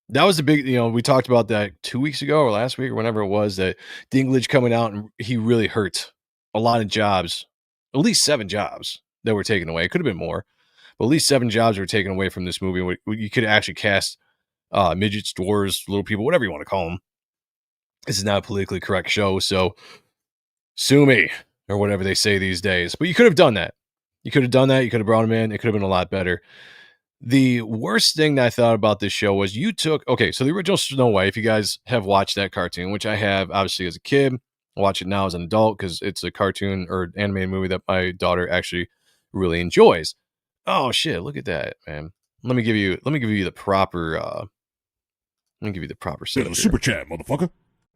Speaker 4: that was the big. We talked about that 2 weeks ago or last week or whenever it was, that Dinklage coming out and he really hurt a lot of jobs. At least 7 jobs that were taken away. It could have been more, but at least 7 jobs were taken away from this movie. You could actually cast midgets, dwarves, little people, whatever you want to call them. This is not a politically correct show, so Sue me, or whatever they say these days. But you could have done that. You could have done that. You could have brought him in. It could have been a lot better. The worst thing that I thought about this show was so the original Snow White, if you guys have watched that cartoon, which I have obviously as a kid, I watch it now as an adult because it's a cartoon or animated movie that my daughter actually really enjoys. Oh shit, look at that, man. Let me give you the proper
Speaker 6: There's
Speaker 4: setup
Speaker 6: a
Speaker 4: here.
Speaker 6: super chat, motherfucker.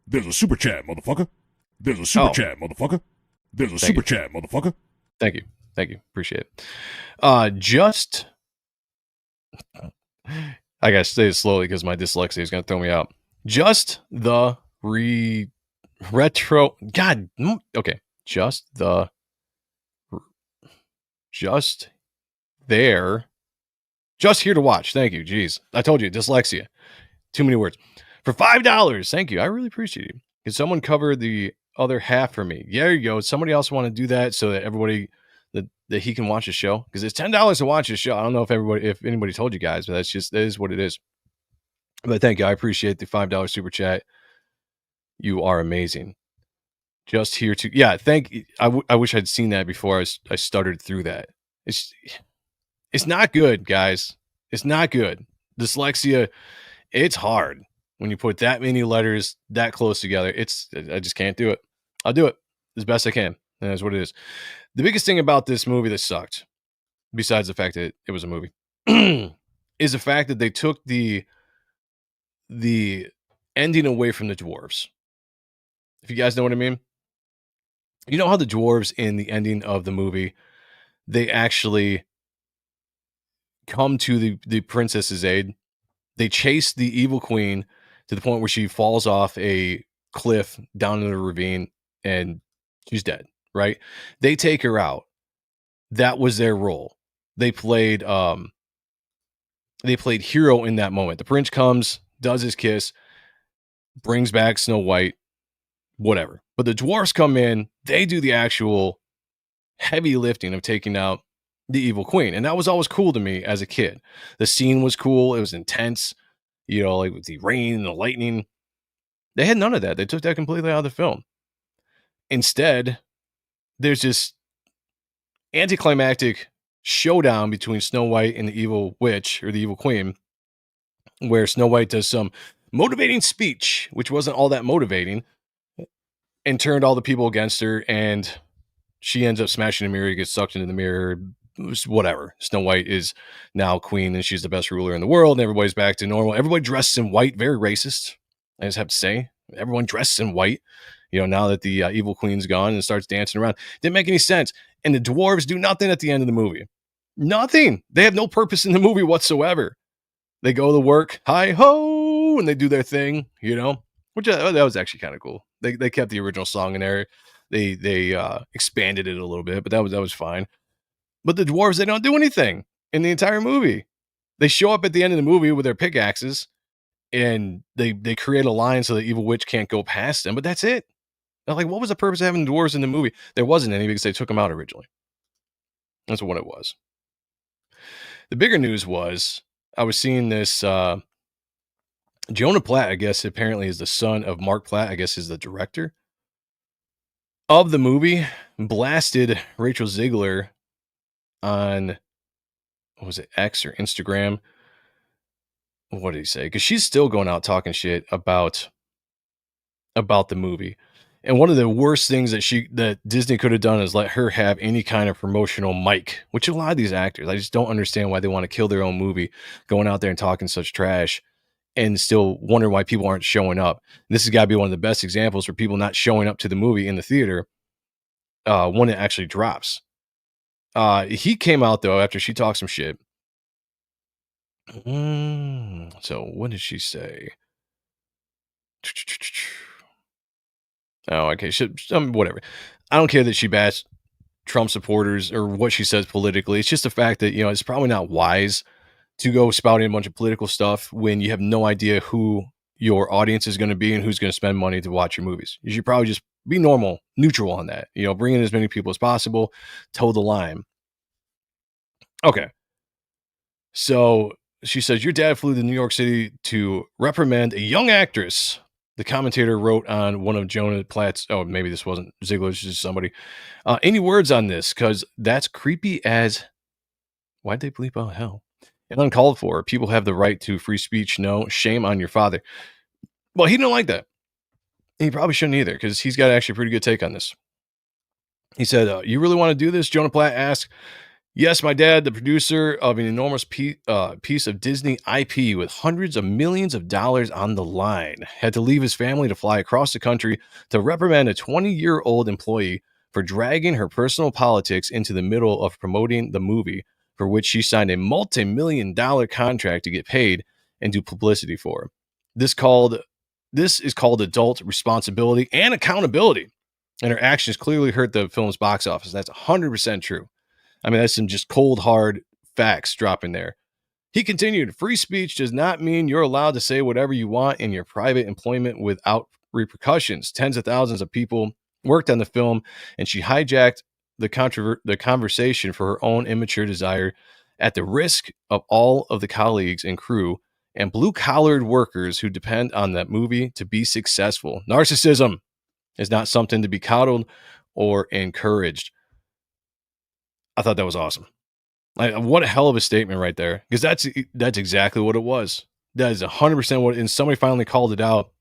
Speaker 6: There's a super chat, motherfucker. There's a super
Speaker 4: Oh.
Speaker 6: chat, motherfucker. There's a
Speaker 4: Thank
Speaker 6: super chat, motherfucker.
Speaker 4: Thank you. Appreciate it. Just I gotta say it slowly because my dyslexia is gonna throw me out. Just the retro. God. Okay. Just there. Just here to watch. Thank you. Jeez. I told you, dyslexia. Too many words. For $5. Thank you. I really appreciate you. Can someone cover the other half for me? Yeah, there you go. Somebody else want to do that so that everybody that he can watch the show? Because it's $10 to watch the show. I don't know if anybody told you guys, but that is what it is. But thank you. I appreciate the $5 super chat. You are amazing. Just here to I wish I'd seen that before I stuttered through that. It's not good, guys. It's not good. Dyslexia, it's hard when you put that many letters that close together. I just can't do it. I'll do it as best I can. And that's what it is. The biggest thing about this movie that sucked, besides the fact that it was a movie, is the fact that they took the ending away from the dwarves. If you guys know what I mean. You know how the dwarves in the ending of the movie, they actually come to the princess's aid. They chase the evil queen to the point where she falls off a cliff down in a ravine and she's dead, right? They take her out. That was their role. They played hero in that moment. The prince comes, does his kiss, brings back Snow White, whatever. But the dwarves come in, they do the actual heavy lifting of taking out the evil queen. And that was always cool to me as a kid. The scene was cool. It was intense, like with the rain and the lightning. They had none of that. They took that completely out of the film. Instead, there's this anticlimactic showdown between Snow White and the evil witch or the evil queen, where Snow White does some motivating speech, which wasn't all that motivating, and turned all the people against her, and she ends up smashing the mirror, gets sucked into the mirror, whatever. Snow White is now queen, and she's the best ruler in the world, and everybody's back to normal. Everybody dresses in white, very racist. I just have to say, everyone dresses in white, now that the evil queen's gone and starts dancing around. Didn't make any sense. And the dwarves do nothing at the end of the movie. Nothing. They have no purpose in the movie whatsoever. They go to work, hi ho, and they do their thing, which that was actually kind of cool. They kept the original song in there. They expanded it a little bit, but that was fine. But the dwarves, they don't do anything in the entire movie. They show up at the end of the movie with their pickaxes, and they create a line so the evil witch can't go past them. But that's it. Like, what was the purpose of having dwarves in the movie? There wasn't any because they took them out originally. That's what it was. The bigger news was I was seeing this. Jonah Platt, I guess, apparently is the son of Mark Platt. I guess is the director of the movie. Blasted Rachel Ziegler on, what was it, X or Instagram? What did he say? Because she's still going out talking shit about the movie. And one of the worst things that Disney could have done is let her have any kind of promotional mic, which a lot of these actors, I just don't understand why they want to kill their own movie, going out there and talking such trash and still wonder why people aren't showing up. And this has got to be one of the best examples for people not showing up to the movie in the theater when it actually drops. He came out, though, after she talked some shit. So what did she say? Oh, okay. Whatever. I don't care that she bashed Trump supporters or what she says politically. It's just the fact that, it's probably not wise to go spouting a bunch of political stuff when you have no idea who your audience is going to be and who's going to spend money to watch your movies. You should probably just be normal, neutral on that. Bring in as many people as possible, toe the line. Okay. So she says, your dad flew to New York City to reprimand a young actress The commentator wrote on one of Jonah Platt's, oh, maybe this wasn't Ziegler, it's just somebody. Any words on this? Because that's creepy as, why'd they bleep out hell? And uncalled for. People have the right to free speech. No, shame on your father. Well, he didn't like that. He probably shouldn't either, because he's got actually a pretty good take on this. He said, you really want to do this? Jonah Platt asked. Yes, my dad, the producer of an enormous piece of Disney IP with hundreds of millions of dollars on the line, had to leave his family to fly across the country to reprimand a 20-year-old employee for dragging her personal politics into the middle of promoting the movie, for which she signed a multi-million-dollar contract to get paid and do publicity for. This is called adult responsibility and accountability, and her actions clearly hurt the film's box office. That's 100% true. I mean, that's some just cold, hard facts dropping there. He continued, free speech does not mean you're allowed to say whatever you want in your private employment without repercussions. Tens of thousands of people worked on the film, and she hijacked the conversation for her own immature desire at the risk of all of the colleagues and crew and blue-collared workers who depend on that movie to be successful. Narcissism is not something to be coddled or encouraged. I thought that was awesome. What a hell of a statement right there. Because that's exactly what it was. That is 100% what, and somebody finally called it out.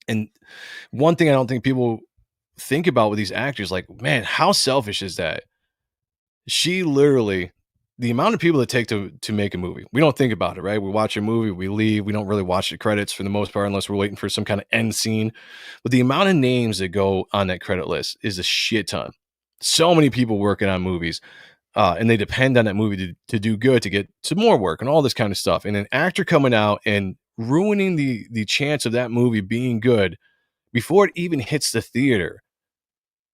Speaker 4: And one thing I don't think people think about with these actors, like, man, how selfish is that? She literally, the amount of people that take to make a movie, we don't think about it, right? We watch a movie, we leave, we don't really watch the credits for the most part, unless we're waiting for some kind of end scene. But the amount of names that go on that credit list is a shit ton. So many people working on movies, and they depend on that movie to do good, to get some more work and all this kind of stuff. And an actor coming out and ruining the chance of that movie being good before it even hits the theater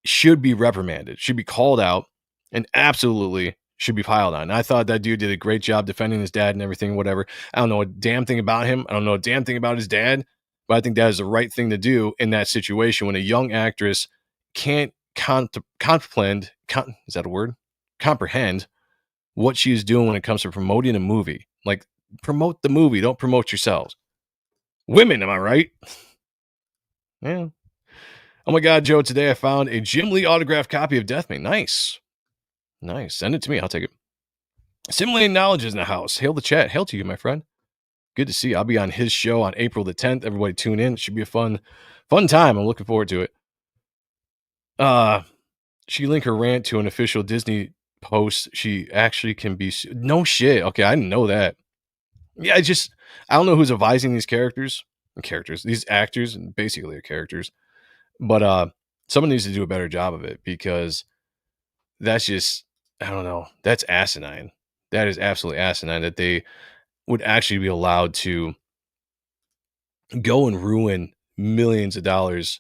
Speaker 4: should be reprimanded, should be called out, and absolutely should be piled on. And I thought that dude did a great job defending his dad and everything, whatever. I don't know a damn thing about him. I don't know a damn thing about his dad, but I think that is the right thing to do in that situation when a young actress can't comprehend what she's doing when it comes to promoting a movie. Like, promote the movie, don't promote yourselves. Women, am I right? Yeah. Oh my God, Joe, today I found a Jim Lee autographed copy of Death Mane. Nice. Send it to me. I'll take it. Simulating Knowledge is in the house. Hail the chat. Hail to you, my friend. Good to see you. I'll be on his show on April the 10th. Everybody tune in. It should be a fun time. I'm looking forward to it. She linked her rant to an official Disney post. She actually can be no shit. Okay, I didn't know that. Yeah, I don't know who's advising these these actors, and basically they're characters. But someone needs to do a better job of it, because that's just, I don't know. That's asinine. That is absolutely asinine that they would actually be allowed to go and ruin millions of dollars.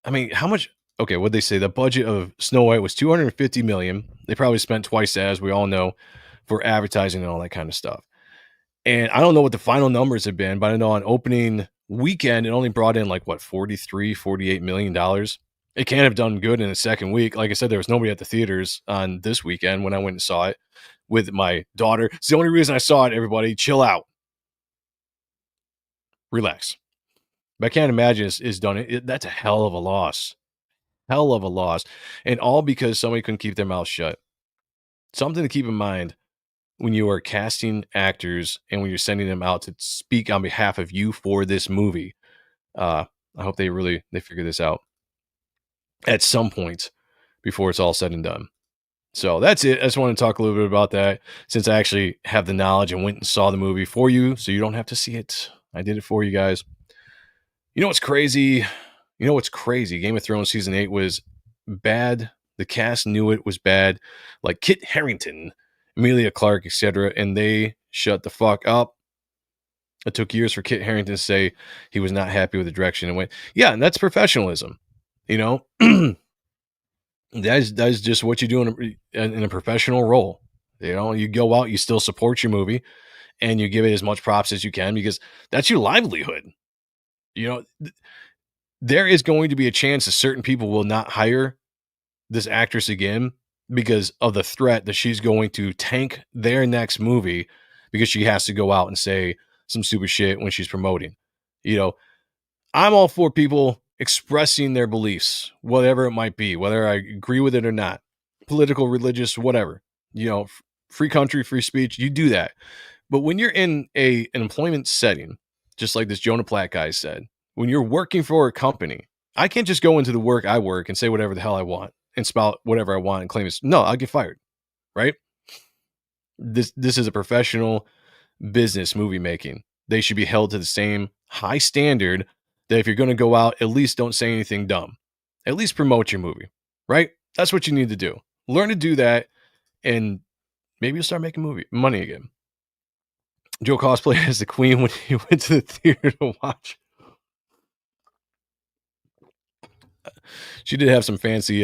Speaker 4: I mean, how much? Okay, what'd they say? The budget of Snow White was $250 million. They probably spent twice that, as we all know, for advertising and all that kind of stuff. And I don't know what the final numbers have been, but I know on opening weekend, it only brought in like, what, $48 million. It can't have done good in the second week. Like I said, there was nobody at the theaters on this weekend when I went and saw it with my daughter. It's the only reason I saw it, everybody. Chill out. Relax. But I can't imagine it's done. That's a hell of a loss. Hell of a loss. And all because somebody couldn't keep their mouth shut. Something to keep in mind when you are casting actors and when you're sending them out to speak on behalf of you for this movie. I hope they figure this out at some point before it's all said and done. So that's it. I just want to talk a little bit about that, since I actually have the knowledge and went and saw the movie for you, so you don't have to see it. I did it for you guys. You know what's crazy? Game of Thrones season 8 was bad. The cast knew it was bad. Like Kit Harington, Emilia Clarke, etc., and they shut the fuck up. It took years for Kit Harington to say he was not happy with the direction it went. Yeah, and that's professionalism. You know, that is just what you do in a professional role. You know, you go out, you still support your movie, and you give it as much props as you can, because that's your livelihood. You know, there is going to be a chance that certain people will not hire this actress again because of the threat that she's going to tank their next movie because she has to go out and say some stupid shit when she's promoting. You know, I'm all for people expressing their beliefs, whatever it might be, whether I agree with it or not, political, religious, whatever. Free country, free speech, you do that. But when you're in an employment setting, just like this Jonah Platt guy said, when you're working for a company, I can't just go into the work I work and say whatever the hell I want and spout whatever I want and claim it's no, I'll get fired, right? This is a professional business, movie making. They should be held to the same high standard that if you're going to go out, at least don't say anything dumb. At least promote your movie, right? That's what you need to do. Learn to do that, and maybe you'll start making money again. Joe cosplayed as the Queen when he went to the theater to watch. She did have some fancy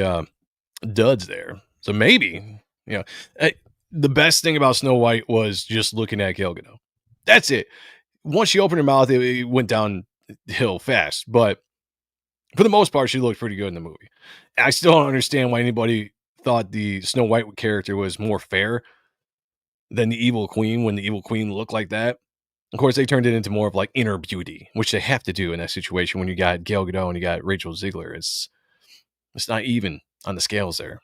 Speaker 4: duds there. So maybe, the best thing about Snow White was just looking at Gal Gadot. That's it. Once she opened her mouth, it went downhill fast. But for the most part, she looked pretty good in the movie. I still don't understand why anybody thought the Snow White character was more fair than the Evil Queen when the Evil Queen looked like that. Of course, they turned it into more of like inner beauty, which they have to do in that situation when you got Gal Gadot and you got Rachel Zegler. It's not even on the scales there,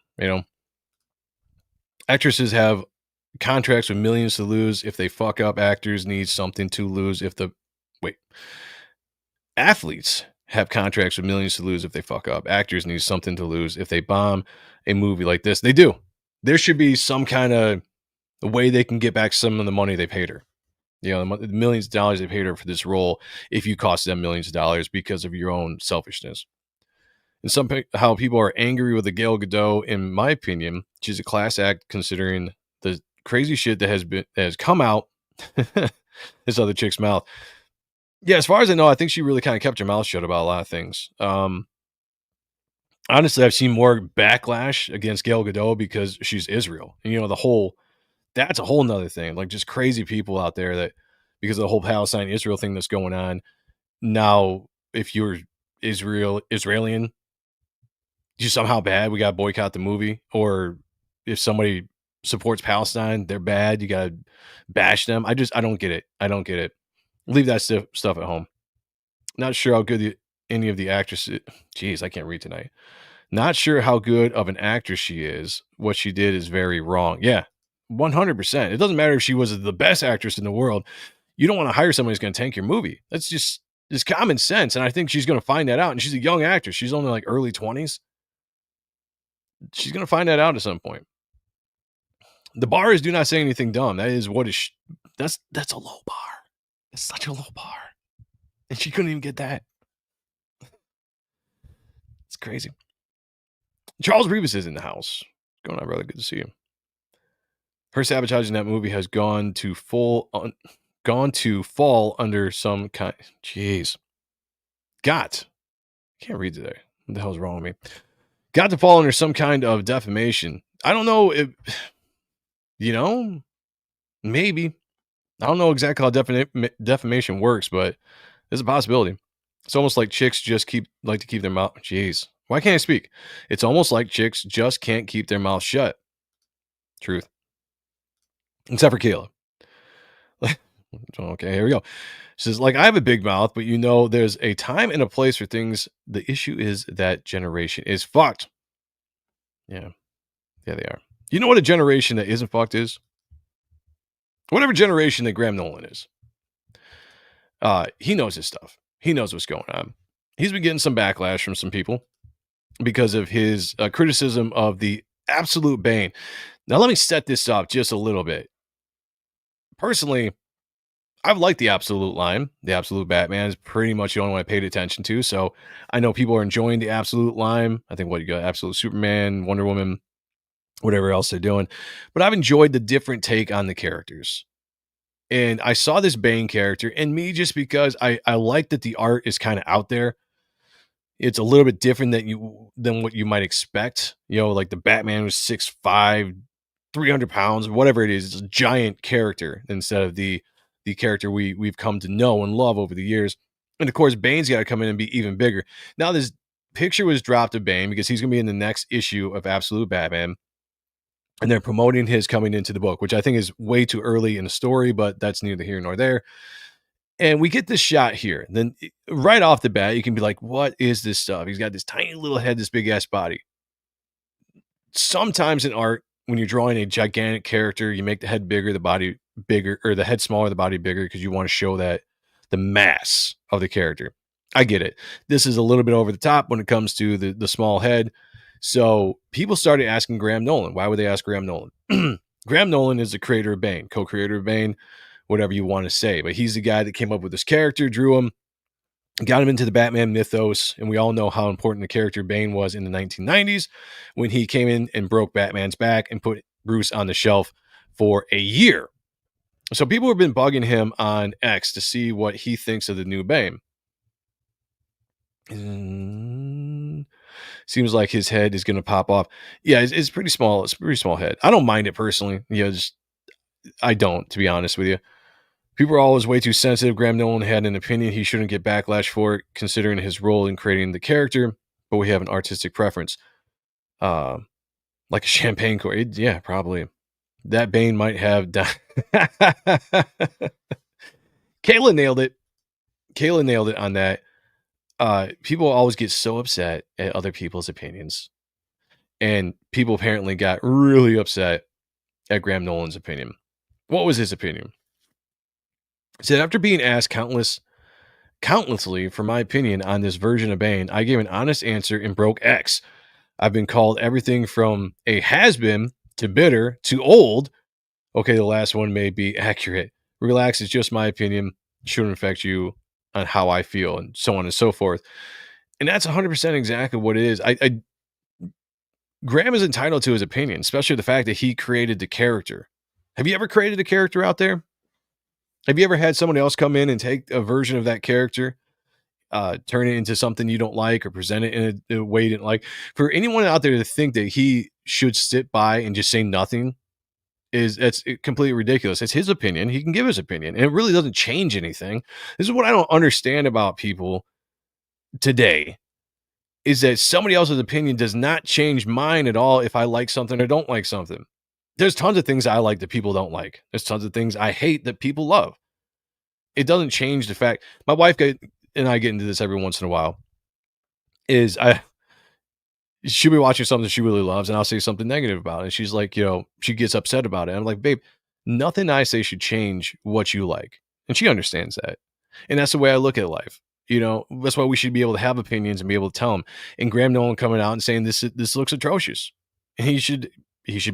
Speaker 4: Actresses have contracts with millions to lose if they fuck up. Actors need something to lose athletes have contracts with millions to lose if they fuck up. Actors need something to lose if they bomb a movie like this. They do. There should be some kind of way they can get back some of the money they paid her. The millions of dollars they paid her for this role if you cost them millions of dollars because of your own selfishness. And somehow people are angry with the Gal Gadot. In my opinion, she's a class act considering the crazy shit that has come out this other chick's mouth. Yeah, as far as I know, I think she really kind of kept her mouth shut about a lot of things. Honestly, I've seen more backlash against Gal Gadot because she's Israel. And, that's a whole nother thing. Like, just crazy people out there that, because of the whole Palestine-Israel thing that's going on, now, if you're Israeli, you're somehow bad. We got to boycott the movie. Or if somebody supports Palestine, they're bad. You got to bash them. I don't get it. I don't get it. Leave that stuff at home. Not sure how good any of the actresses. Jeez, I can't read tonight. Not sure how good of an actress she is. What she did is very wrong. Yeah, 100%. It doesn't matter if she was the best actress in the world. You don't want to hire somebody who's going to tank your movie. That's just common sense. And I think she's going to find that out. And she's a young actress. She's only like early 20s. She's going to find that out at some point. The bar is do not say anything dumb. That is what is. That's a low bar. It's such a low bar. And she couldn't even get that. It's crazy. Charles Reeves is in the house. What's going on, brother? Good to see you. Her sabotaging that movie has gone to fall under some kind. Jeez. Can't read today. What the hell is wrong with me? Got to fall under some kind of defamation. I don't know if, maybe. I don't know exactly how defamation works, but there's a possibility. It's almost like chicks just like to keep their mouth. Jeez. Why can't I speak? It's almost like chicks just can't keep their mouth shut. Truth. Except for Kayla. Okay, here we go. She says, I have a big mouth, but there's a time and a place for things. The issue is that generation is fucked. Yeah. Yeah, they are. You know what a generation that isn't fucked is? Whatever generation that Graham Nolan is. He knows his stuff. He knows what's going on. He's been getting some backlash from some people because of his criticism of the absolute BANE. Now, let me set this up just a little bit. Personally, I've liked the absolute line. The absolute Batman is pretty much the only one I paid attention to. So I know people are enjoying the absolute line. I think you got absolute Superman, Wonder Woman, whatever else they're doing. But I've enjoyed the different take on the characters. And I saw this Bane character, and me, just because I like that the art is kind of out there. It's a little bit different than what you might expect. Like the Batman was 6'5", 300 pounds, whatever it is. It's a giant character instead of the character we've come to know and love over the years. And of course, Bane's got to come in and be even bigger. Now, this picture was dropped of Bane because he's going to be in the next issue of Absolute Batman. And they're promoting his coming into the book, which I think is way too early in the story, but that's neither here nor there. And we get this shot here. Then right off the bat, you can be like, what is this stuff? He's got this tiny little head, this big ass body. Sometimes in art, when you're drawing a gigantic character, you make the head bigger, the body bigger, or the head smaller, the body bigger, because you want to show that the mass of the character. I get it. This is a little bit over the top when it comes to the small head. So people started asking Graham Nolan. Why would they ask Graham Nolan? Graham Nolan is the creator of Bane, co-creator of Bane, whatever you want to say. But he's the guy that came up with this character, drew him, got him into the Batman mythos, and we all know how important the character Bane was in the 1990s when he came in and broke Batman's back and put Bruce on the shelf for a year. So people have been bugging him on X to see what he thinks of the new Bane. Seems like his head is going to pop off. Yeah, it's pretty small. It's a pretty small head. I don't mind it personally. I don't, to be honest with you. People are always way too sensitive. Graham Nolan had an opinion. He shouldn't get backlash for it, considering his role in creating the character, but we have an artistic preference. Like a champagne cork. Yeah, probably. That Bane might have done. Kayla nailed it. Kayla nailed it on that. People always get so upset at other people's opinions. And people apparently got really upset at Graham Nolan's opinion. What was his opinion? He said, after being asked countlessly for my opinion on this version of Bane, I gave an honest answer and broke X. I've been called everything from a has-been to bitter to old. Okay, the last one may be accurate. Relax, it's just my opinion. It shouldn't affect you on how I feel, and so on and so forth. And that's 100% exactly what it is. Graham is entitled to his opinion, especially the fact that he created the character. Have you ever created a character out there? Have you ever had someone else come in and take a version of that character, turn it into something you don't like, or present it in a way you didn't like? For anyone out there to think that he should sit by and just say nothing, that's completely ridiculous. It's his opinion. He can give his opinion, and it really doesn't change anything. This is what I don't understand about people today, is that somebody else's opinion does not change mine at all if I like something or don't like something. There's tons of things I like that people don't like. There's tons of things I hate that people love. It doesn't change the fact. My wife and I get into this every once in a while. She'll be watching something she really loves, and I'll say something negative about it. And she's like, she gets upset about it. I'm like, babe, nothing I say should change what you like. And she understands that. And that's the way I look at life. That's why we should be able to have opinions and be able to tell them. And Graham Nolan coming out and saying this looks atrocious. And he should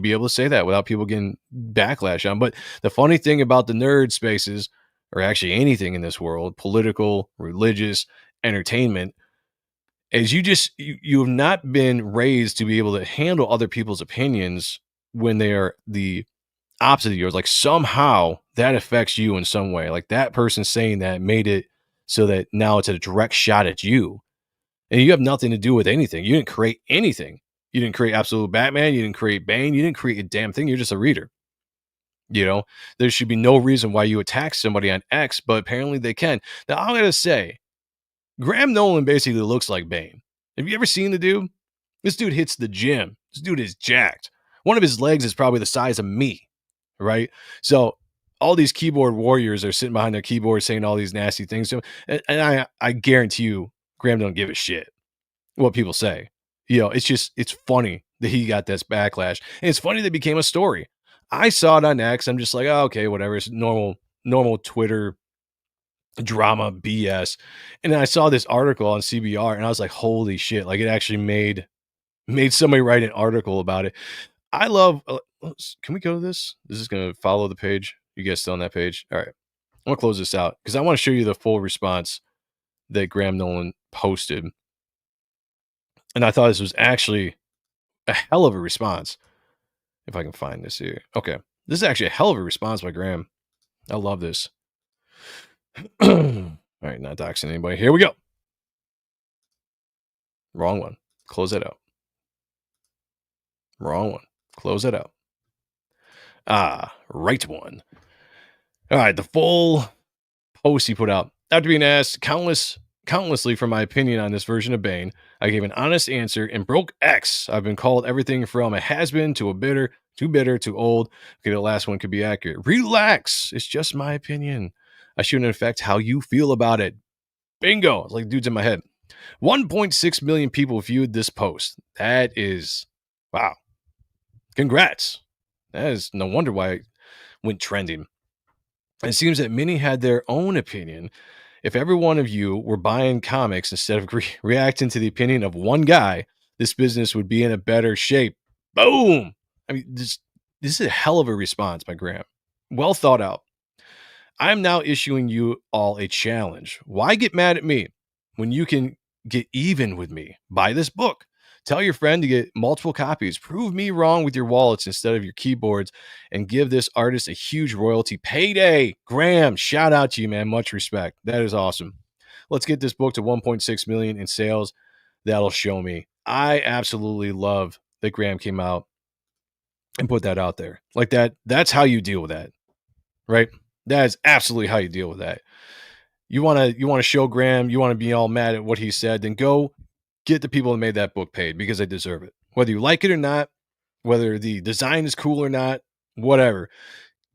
Speaker 4: be able to say that without people getting backlash on. But the funny thing about the nerd spaces, or actually anything in this world, political, religious, entertainment, is you have not been raised to be able to handle other people's opinions when they are the opposite of yours. Like somehow that affects you in some way. Like that person saying that made it so that now it's a direct shot at you. And you have nothing to do with anything. You didn't create anything. You didn't create Absolute Batman. You didn't create Bane. You didn't create a damn thing. You're just a reader. There should be no reason why you attack somebody on X, but apparently they can. Now, I'm going to say, Graham Nolan basically looks like Bane. Have you ever seen the dude? This dude hits the gym. This dude is jacked. One of his legs is probably the size of me, right? So all these keyboard warriors are sitting behind their keyboard saying all these nasty things to him. And I guarantee you, Graham don't give a shit what people say. It's funny that he got this backlash. And it's funny that it became a story. I saw it on X. I'm just like, oh, okay, whatever. It's normal Twitter drama BS. And then I saw this article on CBR and I was like, holy shit. Like it actually made somebody write an article about it. I love, can we go to this? This is going to follow the page. You guys still on that page? All right. I'm going to close this out because I want to show you the full response that Graham Nolan posted. And I thought this was actually a hell of a response. If I can find this here. Okay. This is actually a hell of a response by Graham. I love this. All right. Not doxing anybody. Here we go. Wrong one. Close that out. Wrong one. Close that out. Right one. All right. The full post he put out. After being asked countlessly for my opinion on this version of Bane, I gave an honest answer and broke X. I've been called everything from a has-been to a bitter, too old. Okay, the last one could be accurate. Relax. It's just my opinion. I shouldn't affect how you feel about it. Bingo. It's like dudes in my head. 1.6 million people viewed this post. That is, wow. Congrats. That is no wonder why it went trending. It seems that many had their own opinion. If every one of you were buying comics instead of reacting to the opinion of one guy, this business would be in a better shape. Boom. I mean, this is a hell of a response by Graham. Well thought out. I'm now issuing you all a challenge. Why get mad at me when you can get even with me? Buy this book. Tell your friend to get multiple copies. Prove me wrong with your wallets instead of your keyboards, and give this artist a huge royalty payday. Graham, shout out to you, man. Much respect. That is awesome. Let's get this book to 1.6 million in sales. That'll show me. I absolutely love that Graham came out and put that out there. Like that. That's how you deal with that, right? That is absolutely how you deal with that. You want to show Graham, you want to be all mad at what he said, then go get the people that made that book paid, because they deserve it. Whether you like it or not, whether the design is cool or not, whatever.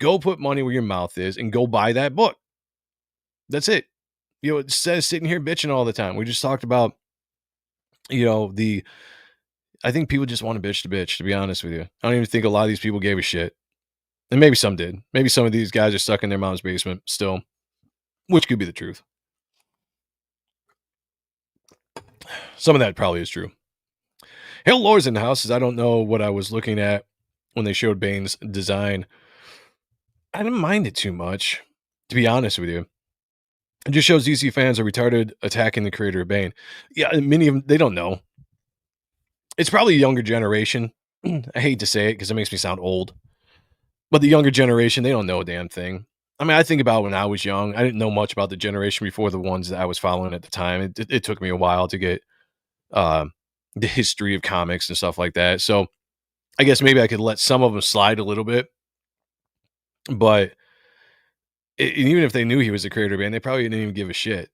Speaker 4: Go put money where your mouth is and go buy that book. That's it. Instead of sitting here bitching all the time. We just talked about, I think people just want to bitch, to be honest with you. I don't even think a lot of these people gave a shit. And maybe some did. Maybe some of these guys are stuck in their mom's basement still, which could be the truth. Some of that probably is true. Hail Laura's in the house. Says, I don't know what I was looking at when they showed Bane's design. I didn't mind it too much, to be honest with you. It just shows DC fans are retarded attacking the creator of Bane. Yeah, many of them, they don't know. It's probably a younger generation. I hate to say it because it makes me sound old. But the younger generation, they don't know a damn thing. I mean, I think about when I was young. I didn't know much about the generation before the ones that I was following at the time. It took me a while to get the history of comics and stuff like that. So I guess maybe I could let some of them slide a little bit. But even if they knew he was the creator of Bane, they probably didn't even give a shit.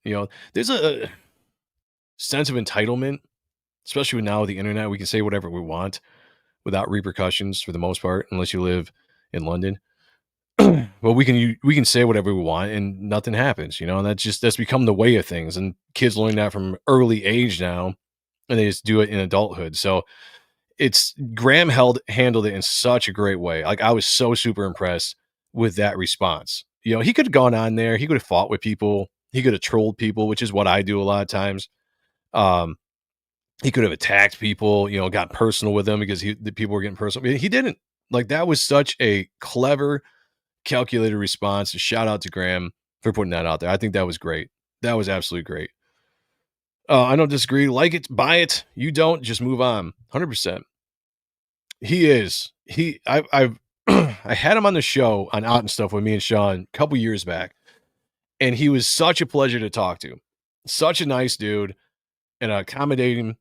Speaker 4: There's a sense of entitlement, especially now with the internet. We can say whatever we want without repercussions for the most part, unless you live in London. Well, we can say whatever we want and nothing happens, and that's become the way of things. And kids learn that from early age now, and they just do it in adulthood. So Graham handled it in such a great way. Like, I was so super impressed with that response. He could have gone on there, he could have fought with people, he could have trolled people, which is what I do a lot of times. He could have attacked people, got personal with them because the people were getting personal. He didn't. Like, that was such a clever, calculated response. Shout out to Graham for putting that out there. I think that was great. That was absolutely great. I don't disagree. Like it, buy it. You don't, just move on. 100%. I've I had him on the show on Out and Stuff with me and Sean a couple years back, and he was such a pleasure to talk to. Such a nice dude and accommodating,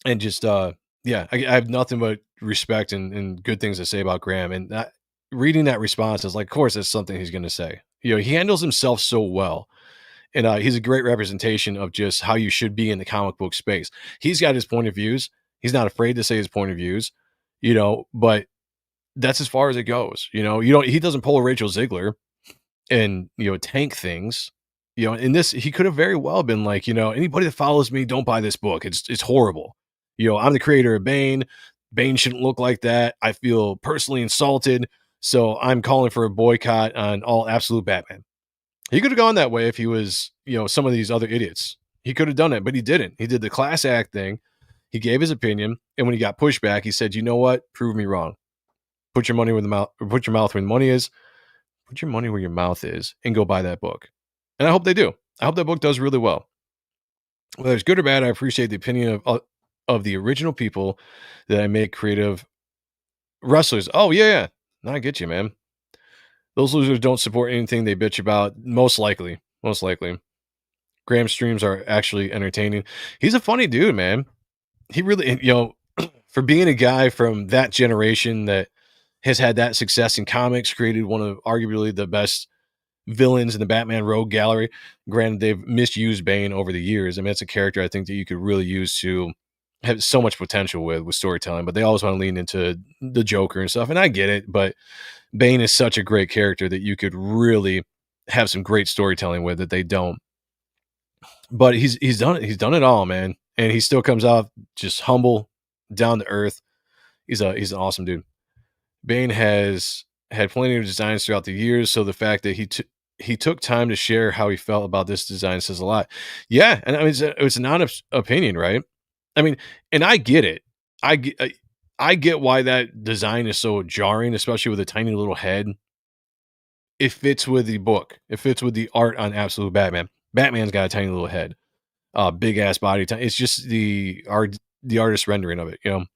Speaker 4: and just I have nothing but respect and good things to say about Graham. And reading that response is like, of course, that's something he's going to say. He handles himself so well. And he's a great representation of just how you should be in the comic book space. He's got his point of views. He's not afraid to say his point of views, but that's as far as it goes. He doesn't pull a Rachel Ziegler and, tank things, in this, he could have very well been like, anybody that follows me, don't buy this book. It's horrible. I'm the creator of Bane. Bane shouldn't look like that. I feel personally insulted. So I'm calling for a boycott on all Absolute Batman. He could have gone that way if he was, some of these other idiots. He could have done it, but he didn't. He did the class act thing. He gave his opinion, and when he got pushback, he said, "You know what? Prove me wrong. Put your money where the mouth. Put your mouth where the money is. Put your money where your mouth is, and go buy that book." And I hope they do. I hope that book does really well. Whether it's good or bad, I appreciate the opinion of the original people that I make creative wrestlers. Oh yeah. No, I get you, man. Those losers don't support anything they bitch about. Most likely. Graham's streams are actually entertaining. He's a funny dude, man. He really, for being a guy from that generation that has had that success in comics, created one of arguably the best villains in the Batman Rogue Gallery. Granted, they've misused Bane over the years. I mean, it's a character I think that you could really use to have so much potential with storytelling, but they always want to lean into the Joker and stuff. And I get it, but Bane is such a great character that you could really have some great storytelling with it. They don't. But he's done it. He's done it all, man. And he still comes off just humble, down to earth. He's an awesome dude. Bane has had plenty of designs throughout the years, so the fact that he took time to share how he felt about this design says a lot. Yeah, and I mean it's an honest opinion, right? I mean, and I get it. I get why that design is so jarring, especially with a tiny little head. It fits with the book. It fits with the art on Absolute Batman. Batman's got a tiny little head, big ass body. It's just the artist rendering of it, you know.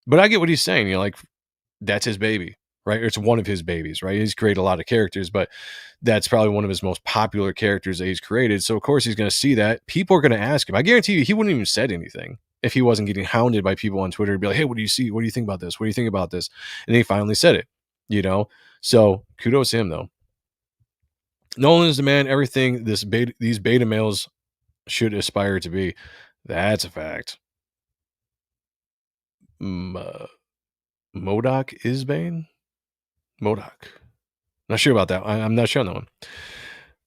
Speaker 4: But I get what he's saying. You know, like that's his baby, right? It's one of his babies, right? He's created a lot of characters, but that's probably one of his most popular characters that he's created. So of course he's going to see that. People are going to ask him. I guarantee you, he wouldn't even said anything if he wasn't getting hounded by people on Twitter to be like, "Hey, what do you see? What do you think about this? What do you think about this?" And he finally said it, you know. So kudos to him, though. Nolan is the man. Everything these beta males should aspire to be. That's a fact. MODOK is Bane? MODOK. Not sure about that. I'm not sure on that one.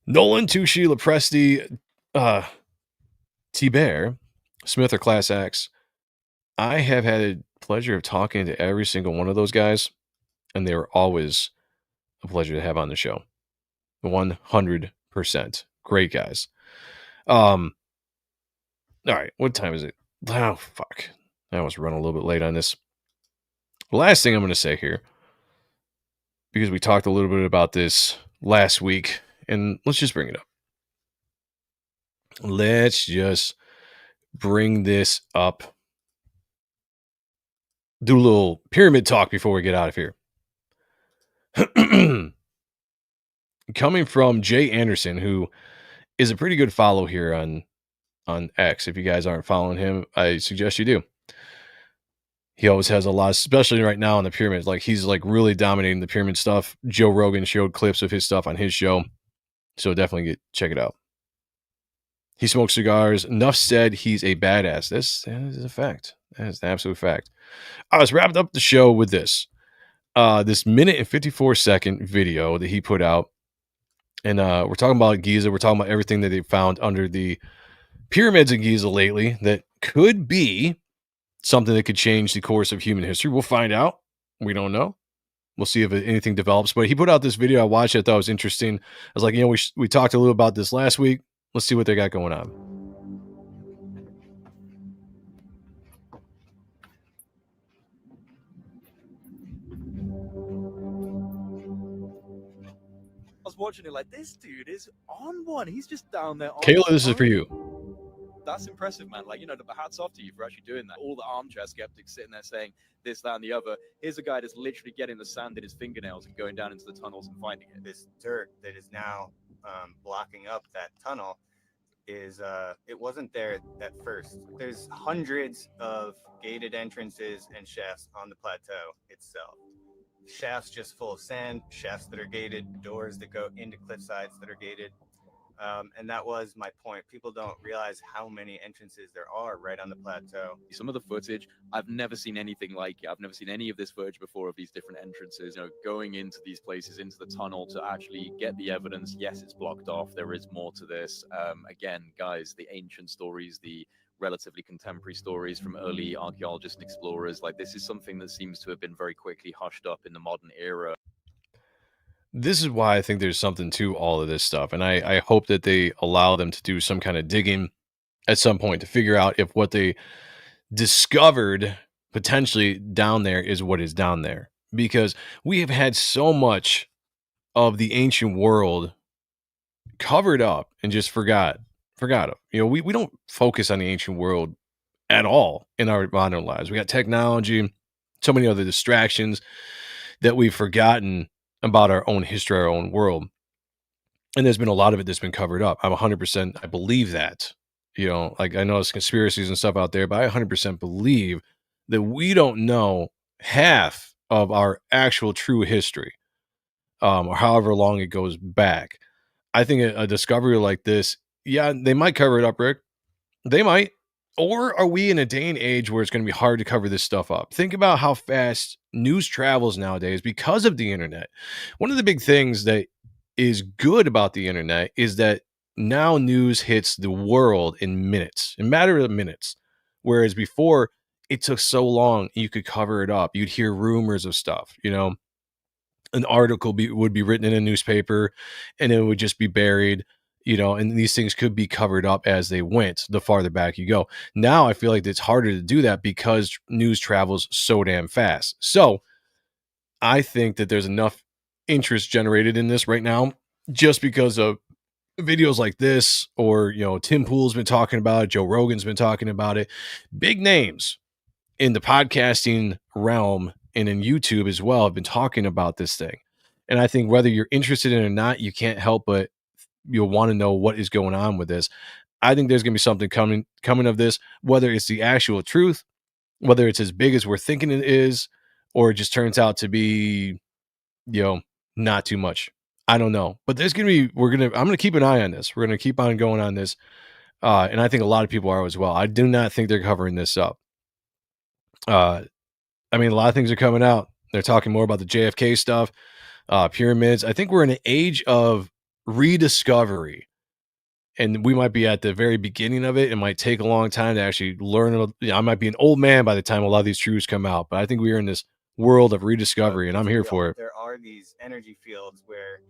Speaker 4: Nolan, Tucci, Lepresti, T-Bear, Smith or Class X. I have had the pleasure of talking to every single one of those guys, and they were always a pleasure to have on the show. 100%. Great guys. All right, what time is it? Oh, fuck. I almost run a little bit late on this. Last thing I'm going to say here, because we talked a little bit about this last week, and let's just bring it up. Let's just bring this up. Do a little pyramid talk before we get out of here. Coming from Jay Anderson, who is a pretty good follow here on X. If you guys aren't following him, I suggest you do. He always has a lot, especially right now on the pyramids. Like he's like really dominating the pyramid stuff. Joe Rogan showed clips of his stuff on his show. So definitely check it out. He smokes cigars. Enough said, he's a badass. That is a fact. That is an absolute fact. I was wrapped up the show with this. This minute and 54-second video that he put out. And we're talking about Giza. We're talking about everything that they found under the pyramids of Giza lately that could be something that could change the course of human history. We'll find out. We don't know. We'll see if anything develops. But he put out this video. I watched it. I thought it was interesting. I was like, you know, we talked a little about this last week. Let's see what they got going on.
Speaker 7: I was watching it like, this dude is on one. He's just down there.
Speaker 4: Kayla, this is for you.
Speaker 7: That's impressive, man. Like, you know, the hats off to you for actually doing that. All the armchair skeptics sitting there saying this, that, and the other. Here's a guy that's literally getting the sand in his fingernails and going down into the tunnels and finding it.
Speaker 8: This dirt that is now blocking up that tunnel is it wasn't there at first. There's hundreds of gated entrances and shafts on the plateau itself. Shafts just full of sand, shafts that are gated, doors that go into cliff sides that are gated. And that was my point. People don't realize how many entrances there are right on the plateau.
Speaker 7: Some of the footage, I've never seen anything like it. I've never seen any of this footage before of these different entrances, you know, going into these places, into the tunnel to actually get the evidence. Yes, it's blocked off. There is more to this. Again, guys, the ancient stories, the relatively contemporary stories from early archaeologists and explorers, like this is something that seems to have been very quickly hushed up in the modern era.
Speaker 4: This is why I think there's something to all of this stuff. And I hope that they allow them to do some kind of digging at some point to figure out if what they discovered potentially down there is what is down there. Because we have had so much of the ancient world covered up and just forgot of. You know, we don't focus on the ancient world at all in our modern lives. We got technology, so many other distractions that we've forgotten about our own history, our own world. And there's been a lot of it that's been covered up. I'm 100%, I believe that. You know, like I know there's conspiracies and stuff out there, but I 100% believe that we don't know half of our actual true history, or however long it goes back. I think a discovery like this, yeah, they might cover it up, Rick. They might. Or are we in a day and age where it's going to be hard to cover this stuff up? Think about how fast news travels nowadays because of the internet. One of the big things that is good about the internet is that now news hits the world in minutes, in matter of minutes. Whereas before, it took so long you could cover it up. You'd hear rumors of stuff, an article would be written in a newspaper and it would just be buried, and these things could be covered up as they went the farther back you go. Now I feel like it's harder to do that because news travels so damn fast. So I think that there's enough interest generated in this right now just because of videos like this, or Tim Pool's been talking about it, Joe Rogan's been talking about it, big names in the podcasting realm and in YouTube as well have been talking about this thing. And I think whether you're interested in it or not, you can't help but you'll want to know what is going on with this. I think there's going to be something coming of this, whether it's the actual truth, whether it's as big as we're thinking it is, or it just turns out to be, not too much. I don't know. But there's going to be, I'm going to keep an eye on this. We're going to keep on going on this. And I think a lot of people are as well. I do not think they're covering this up. I mean, a lot of things are coming out. They're talking more about the JFK stuff, pyramids. I think we're in an age of rediscovery, and we might be at the very beginning of it. It might take a long time to actually learn. I might be an old man by the time a lot of these truths come out, but I think we are in this world of rediscovery, and I'm here for it.
Speaker 8: There are these energy fields where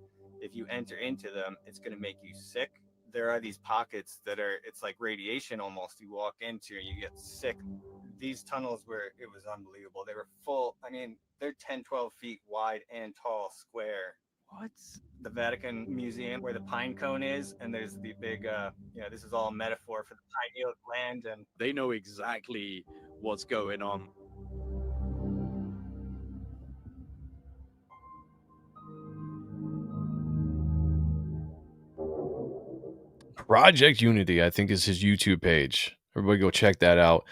Speaker 8: if you enter into them, it's going to make you sick. There are these pockets that it's like radiation almost. You walk into and you get sick. These tunnels it was unbelievable. They were full. I mean, they're 10, 12 feet wide and tall, square. What's the Vatican Museum where the pine cone is? And there's the big, this is all a metaphor for the pineal gland. And
Speaker 7: they know exactly what's going on.
Speaker 4: Project Unity, I think, is his YouTube page. Everybody go check that out.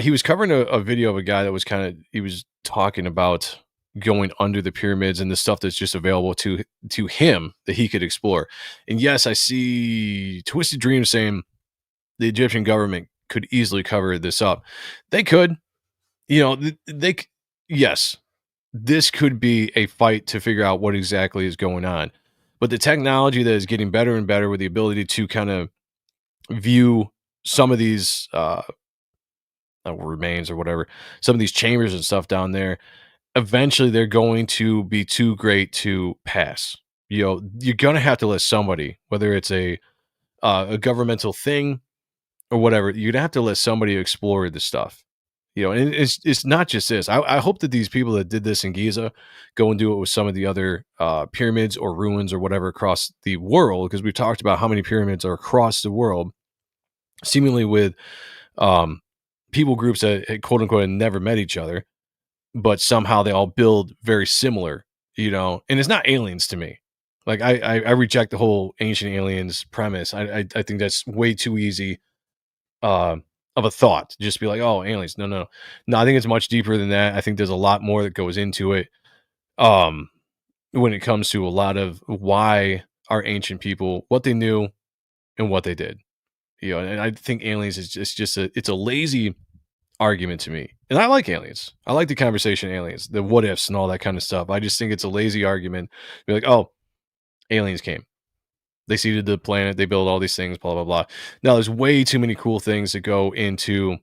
Speaker 4: He was covering a video of a guy that was he was talking about going under the pyramids and the stuff that's just available to him that he could explore. And yes, I see Twisted Dream saying the Egyptian government could easily cover this up. They could, yes, this could be a fight to figure out what exactly is going on. But the technology that is getting better and better with the ability to kind of view some of these remains or whatever, some of these chambers and stuff down there, eventually they're going to be too great to pass. You're going to have to let somebody, whether it's a governmental thing or whatever, you're going to have to let somebody explore this stuff. And it's not just this. I hope that these people that did this in Giza go and do it with some of the other pyramids or ruins or whatever across the world, because we've talked about how many pyramids are across the world, seemingly with people groups that quote unquote never met each other, but somehow they all build very similar, and it's not aliens to me. Like I reject the whole ancient aliens premise. I think that's way too easy of a thought. Just be like, oh, aliens. No. I think it's much deeper than that. I think there's a lot more that goes into it. When it comes to a lot of why our ancient people, what they knew and what they did, and I think aliens is just it's a lazy argument to me. And I like aliens. I like the conversation aliens, the what ifs and all that kind of stuff. I just think it's a lazy argument. Be like, oh, aliens came. They seeded the planet. They built all these things, blah, blah, blah. Now, there's way too many cool things that go into...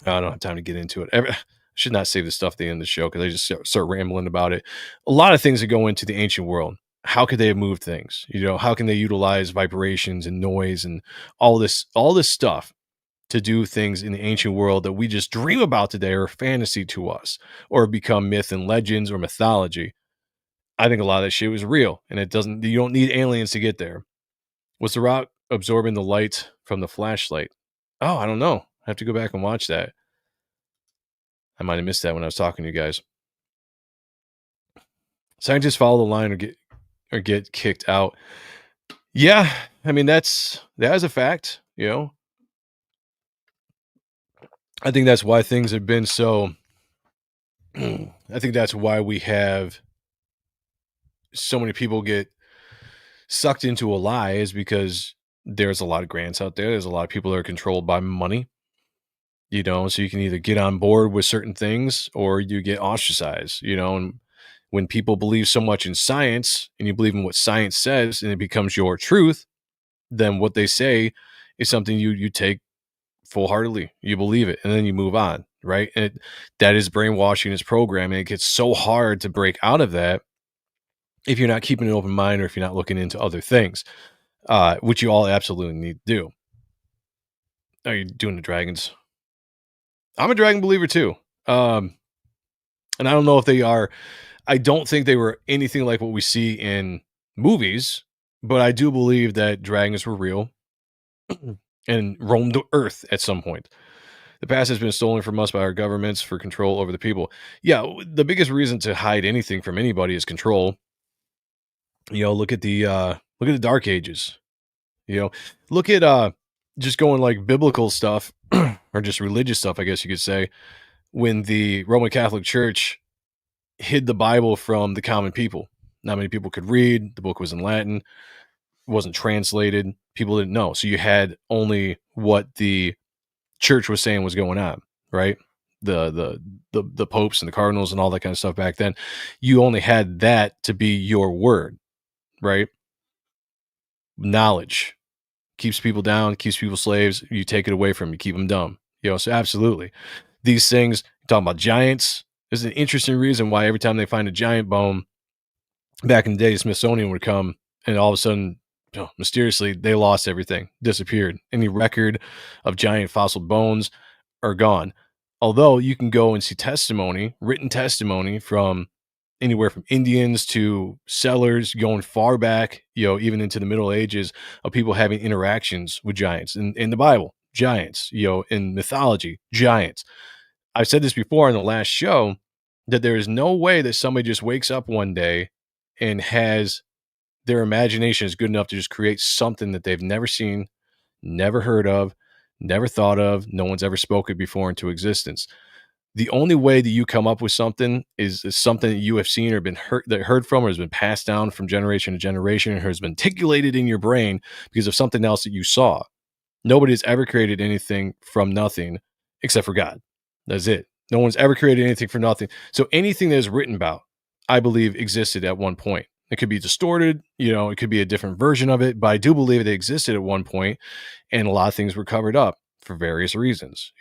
Speaker 4: I don't have time to get into it. I should not save the stuff at the end of the show because I just start rambling about it. A lot of things that go into the ancient world. How could they have moved things? How can they utilize vibrations and noise and all this stuff to do things in the ancient world that we just dream about today or fantasy to us or become myth and legends or mythology? I think a lot of that shit was real, and you don't need aliens to get there. Was the rock absorbing the light from the flashlight? Oh, I don't know. I have to go back and watch that. I might have missed that when I was talking to you guys. Scientists follow the line or get kicked out. Yeah, I mean that is a fact, I think that's why things have been so I think that's why we have so many people get sucked into a lie, is because there's a lot of grants out there. There's a lot of people that are controlled by money, so you can either get on board with certain things or you get ostracized, and When people believe so much in science and you believe in what science says and it becomes your truth, then what they say is something you take full-heartedly. You believe it and then you move on, right? And that is brainwashing, is programming. It gets so hard to break out of that if you're not keeping an open mind or if you're not looking into other things, which you all absolutely need to do. Are you doing the dragons? I'm a dragon believer too. And I don't know if they are, I don't think they were anything like what we see in movies, but I do believe that dragons were real and roamed the earth at some point. The past has been stolen from us by our governments for control over the people. Yeah, the biggest reason to hide anything from anybody is control. Look at the Dark Ages. Look at just going like biblical stuff or just religious stuff, I guess you could say, when the Roman Catholic Church hid the Bible from the common people. Not many people could read. The book was in Latin. It wasn't translated. People didn't know. So you had only what the church was saying was going on, right? The popes and the cardinals and all that kind of stuff back then. You only had that to be your word, right? Knowledge keeps people down, keeps people slaves. You take it away from them, you keep them dumb. So absolutely. These things, talking about giants, there's an interesting reason why every time they find a giant bone, back in the day, the Smithsonian would come and all of a sudden, mysteriously, they lost everything, disappeared. Any record of giant fossil bones are gone. Although you can go and see testimony, written testimony from anywhere from Indians to settlers going far back, even into the Middle Ages, of people having interactions with giants in the Bible, giants, in mythology, giants. I've said this before in the last show that there is no way that somebody just wakes up one day and has their imagination is good enough to just create something that they've never seen, never heard of, never thought of, no one's ever spoken before into existence. The only way that you come up with something is something that you have seen or heard from, or has been passed down from generation to generation, or has been articulated in your brain because of something else that you saw. Nobody has ever created anything from nothing except for God. That's it. No one's ever created anything from nothing. So anything that is written about, I believe, existed at one point. It could be distorted, it could be a different version of it, but I do believe they existed at one point, and a lot of things were covered up for various reasons.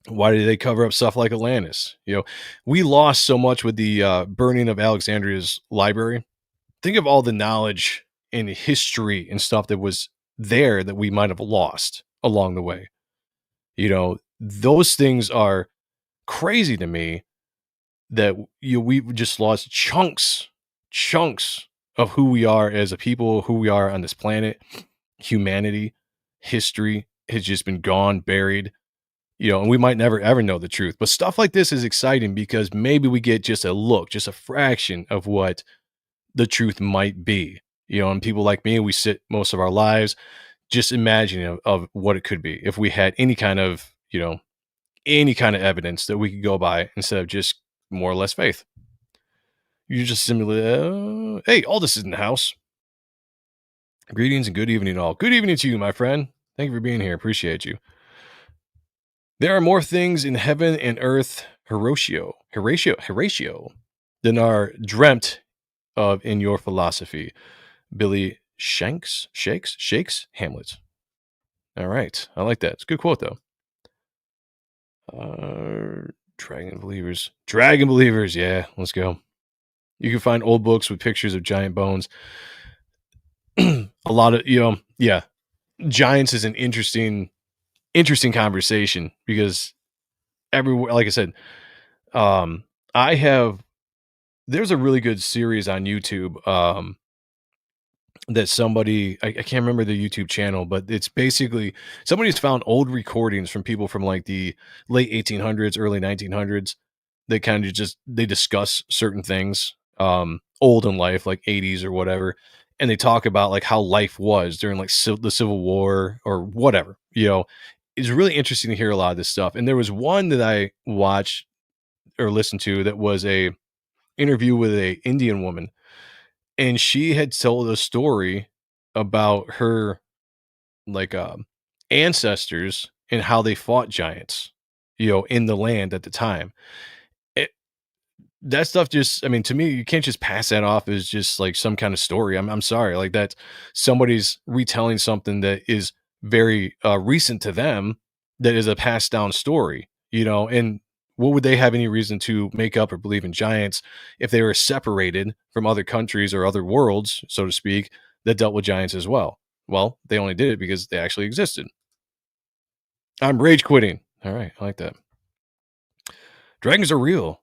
Speaker 4: Why did they cover up stuff like Atlantis? We lost so much with the burning of Alexandria's library. Think of all the knowledge and history and stuff that was there that we might have lost along the way. Those things are crazy to me, that we've just lost chunks of who we are as a people, who we are on this planet. Humanity, history has just been gone, buried. And we might never ever know the truth. But stuff like this is exciting because maybe we get just a look, just a fraction of what the truth might be. And people like me, we sit most of our lives just imagining of what it could be if we had any kind of evidence that we could go by instead of just more or less faith. You just simply, hey, Aldous is in the house. Greetings and good evening, all. Good evening to you, my friend. Thank you for being here. Appreciate you. There are more things in heaven and earth, Horatio, than are dreamt of in your philosophy. Billy Shakes, Hamlet. All right. I like that. It's a good quote, though. Dragon believers. Yeah, let's go. You can find old books with pictures of giant bones. A lot of, giants is an interesting conversation because everywhere, like I said, there's a really good series on YouTube, that somebody, I can't remember the YouTube channel, but it's basically somebody's found old recordings from people from like the late 1800s, early 1900s. They kind of they discuss certain things, old in life, like 80s or whatever. And they talk about like how life was during like the Civil War or whatever, It's really interesting to hear a lot of this stuff. And there was one that I watched or listened to that was a interview with a Indian woman. And she had told a story about her like ancestors and how they fought giants, in the land at the time. that stuff just, I mean, to me, you can't just pass that off as just like some kind of story. I'm sorry, like that somebody's retelling something that is very recent to them, that is a passed down story, you know. And what would they have any reason to make up or believe in giants if they were separated from other countries or other worlds, so to speak, that dealt with giants as well? Well, they only did it because they actually existed. I'm rage quitting. All right, I like that. Dragons are real.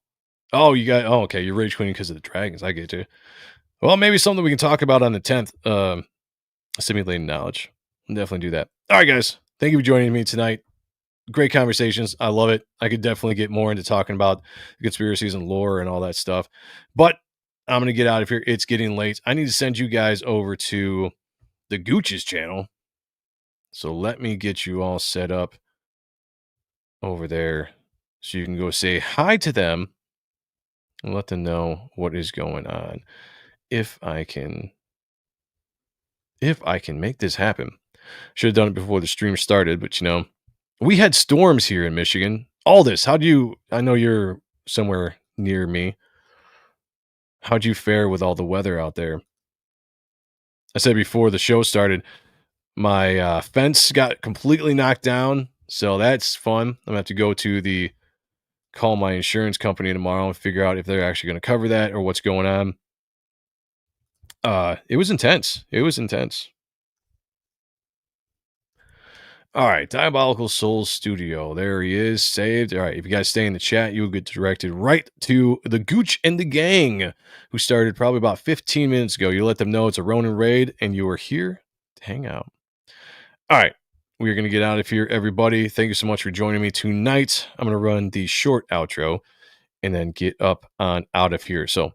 Speaker 4: Oh, you got. Oh, okay. You're rage quitting because of the dragons. I get you. Well, maybe something we can talk about on the 10th. Simulating knowledge. I'll definitely do that. All right, guys. Thank you for joining me tonight. Great conversations. I love it. I could definitely get more into talking about conspiracies and lore and all that stuff. But I'm going to get out of here. It's getting late. I need to send you guys over to the Gooch's channel. So let me get you all set up over there so you can go say hi to them and let them know what is going on. If I can make this happen. Should have done it before the stream started, but you know, we had storms here in Michigan. Aldous, I know you're somewhere near me. How'd you fare with all the weather out there? I said before the show started, my fence got completely knocked down, so that's fun. I'm gonna have to call my insurance company tomorrow and figure out if they're actually going to cover that or what's going on. It was intense. All right, Diabolical Souls Studio. There he is, saved. All right, if you guys stay in the chat, you'll get directed right to the Gooch and the gang, who started probably about 15 minutes ago. You let them know it's a Ronin raid, and you are here to hang out. All right, we're going to get out of here, everybody. Thank you so much for joining me tonight. I'm going to run the short outro and then get up on out of here. So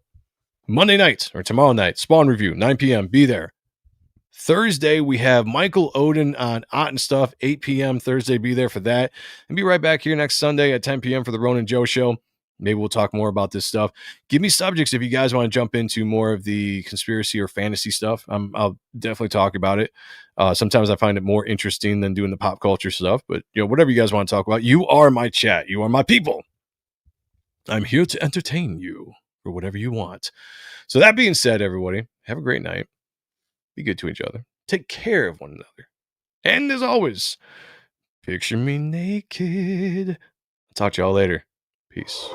Speaker 4: Monday night or tomorrow night, Spawn Review, 9 p.m. Be there. Thursday, we have Michael Odin on Otten Stuff, 8 p.m. Thursday. Be there for that. And be right back here next Sunday at 10 p.m. for the Ronin Joe Show. Maybe we'll talk more about this stuff. Give me subjects if you guys want to jump into more of the conspiracy or fantasy stuff. I'll definitely talk about it. Sometimes I find it more interesting than doing the pop culture stuff. But you know, whatever you guys want to talk about, you are my chat. You are my people. I'm here to entertain you for whatever you want. So that being said, everybody, have a great night. Be good to each other. Take care of one another. And as always, picture me naked. I'll talk to y'all later. Peace.